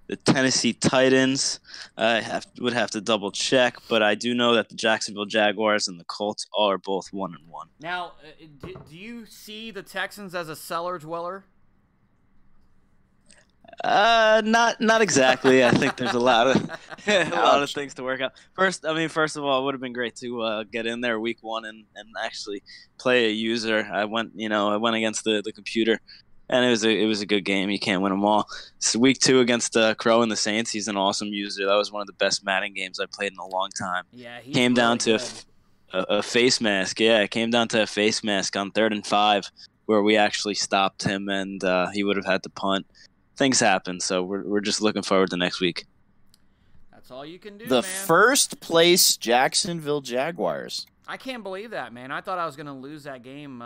The Tennessee Titans, would have to double check, but I do know that the Jacksonville Jaguars and the Colts are both 1-1. Now, do you see the Texans as a cellar dweller? Not exactly. I think there's a lot of things to work out. First of all, it would have been great to get in there week 1 and actually play a user. I went against the computer. And it was a good game. You can't win them all. It's week 2 against Crow and the Saints. He's an awesome user. That was one of the best Madden games I played in a long time. Yeah, he came down to a face mask. Yeah, it came down to a face mask on 3rd and 5 where we actually stopped him, and he would have had to punt. Things happen, so we're just looking forward to next week. That's all you can do. The first place Jacksonville Jaguars. I can't believe that, man. I thought I was going to lose that game.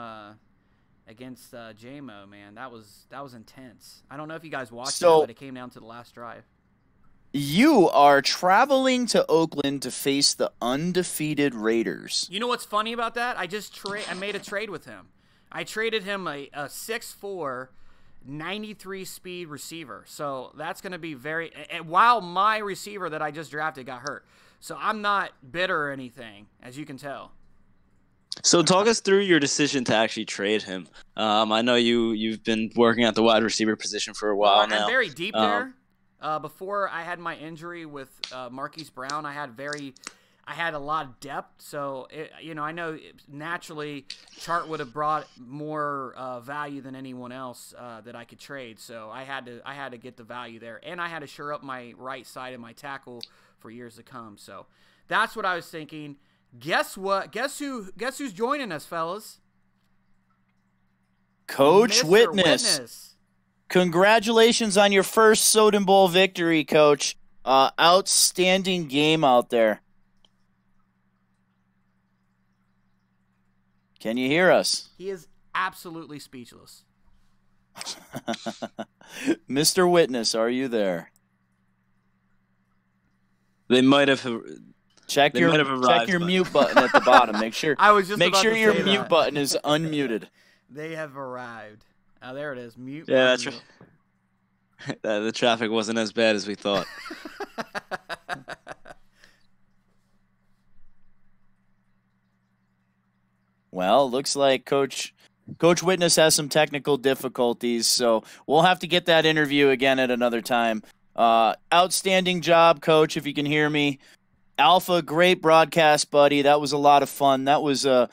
Against JMO, man, that was intense. I don't know if you guys watched it, but it came down to the last drive. You are traveling to Oakland to face the undefeated Raiders. You know what's funny about that? I made a trade with him. I traded him a 6'4", 93 speed receiver. So that's going to be while my receiver that I just drafted got hurt. So I'm not bitter or anything, as you can tell. So talk us through your decision to actually trade him. I know you've been working at the wide receiver position for a while now. I'm very deep there. Before I had my injury with Marquise Brown, I had a lot of depth. So, I know naturally Chart would have brought more value than anyone else that I could trade. So I had to get the value there, and I had to shore up my right side of my tackle for years to come. So that's what I was thinking. Guess what? Guess who's joining us, fellas? Coach Mr. Witness. Congratulations on your first Soden Bowl victory, Coach. Outstanding game out there. Can you hear us? He is absolutely speechless. Mr. Witness, are you there? They might have. Check your mute button at the bottom. Make sure your mute button is unmuted. They have arrived. Oh, there it is. Mute. Yeah, that's right. The traffic wasn't as bad as we thought. Well, looks like Coach Witness has some technical difficulties, so we'll have to get that interview again at another time. Outstanding job, Coach, if you can hear me. Alpha, great broadcast, buddy. That was a lot of fun. That was a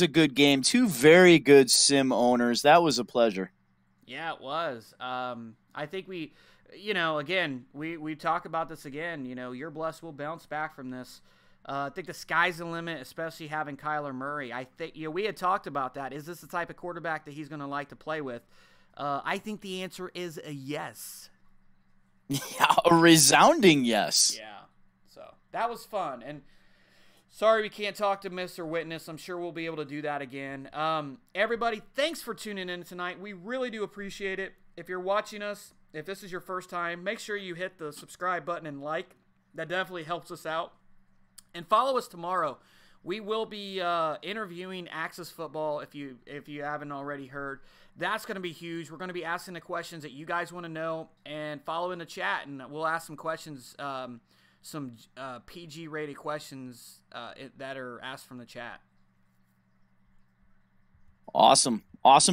good game. Two very good sim owners. That was a pleasure. Yeah, it was. I think we talk about this again. Your Bless will bounce back from this. I think the sky's the limit, especially having Kyler Murray. I think we had talked about that. Is this the type of quarterback that he's going to like to play with? I think the answer is a yes. Yeah, a resounding yes. Yeah. So that was fun. And sorry we can't talk to Mr. Witness. I'm sure we'll be able to do that again. Everybody, thanks for tuning in tonight. We really do appreciate it. If you're watching us, if this is your first time, make sure you hit the subscribe button and like. That definitely helps us out. And follow us tomorrow. We will be interviewing Axis Football if you haven't already heard. That's going to be huge. We're going to be asking the questions that you guys want to know, and follow in the chat, and we'll ask some questions, some PG-rated questions that are asked from the chat. Awesome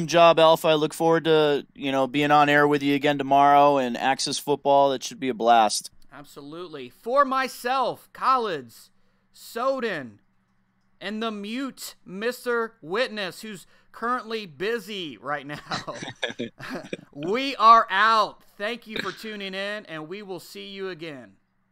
job, Alpha. I look forward to being on air with you again tomorrow, and Axis Football. It should be a blast. Absolutely. For myself, Collins, Soden, and the mute Mr. Witness, who's currently busy right now. We are out. Thank you for tuning in, and we will see you again.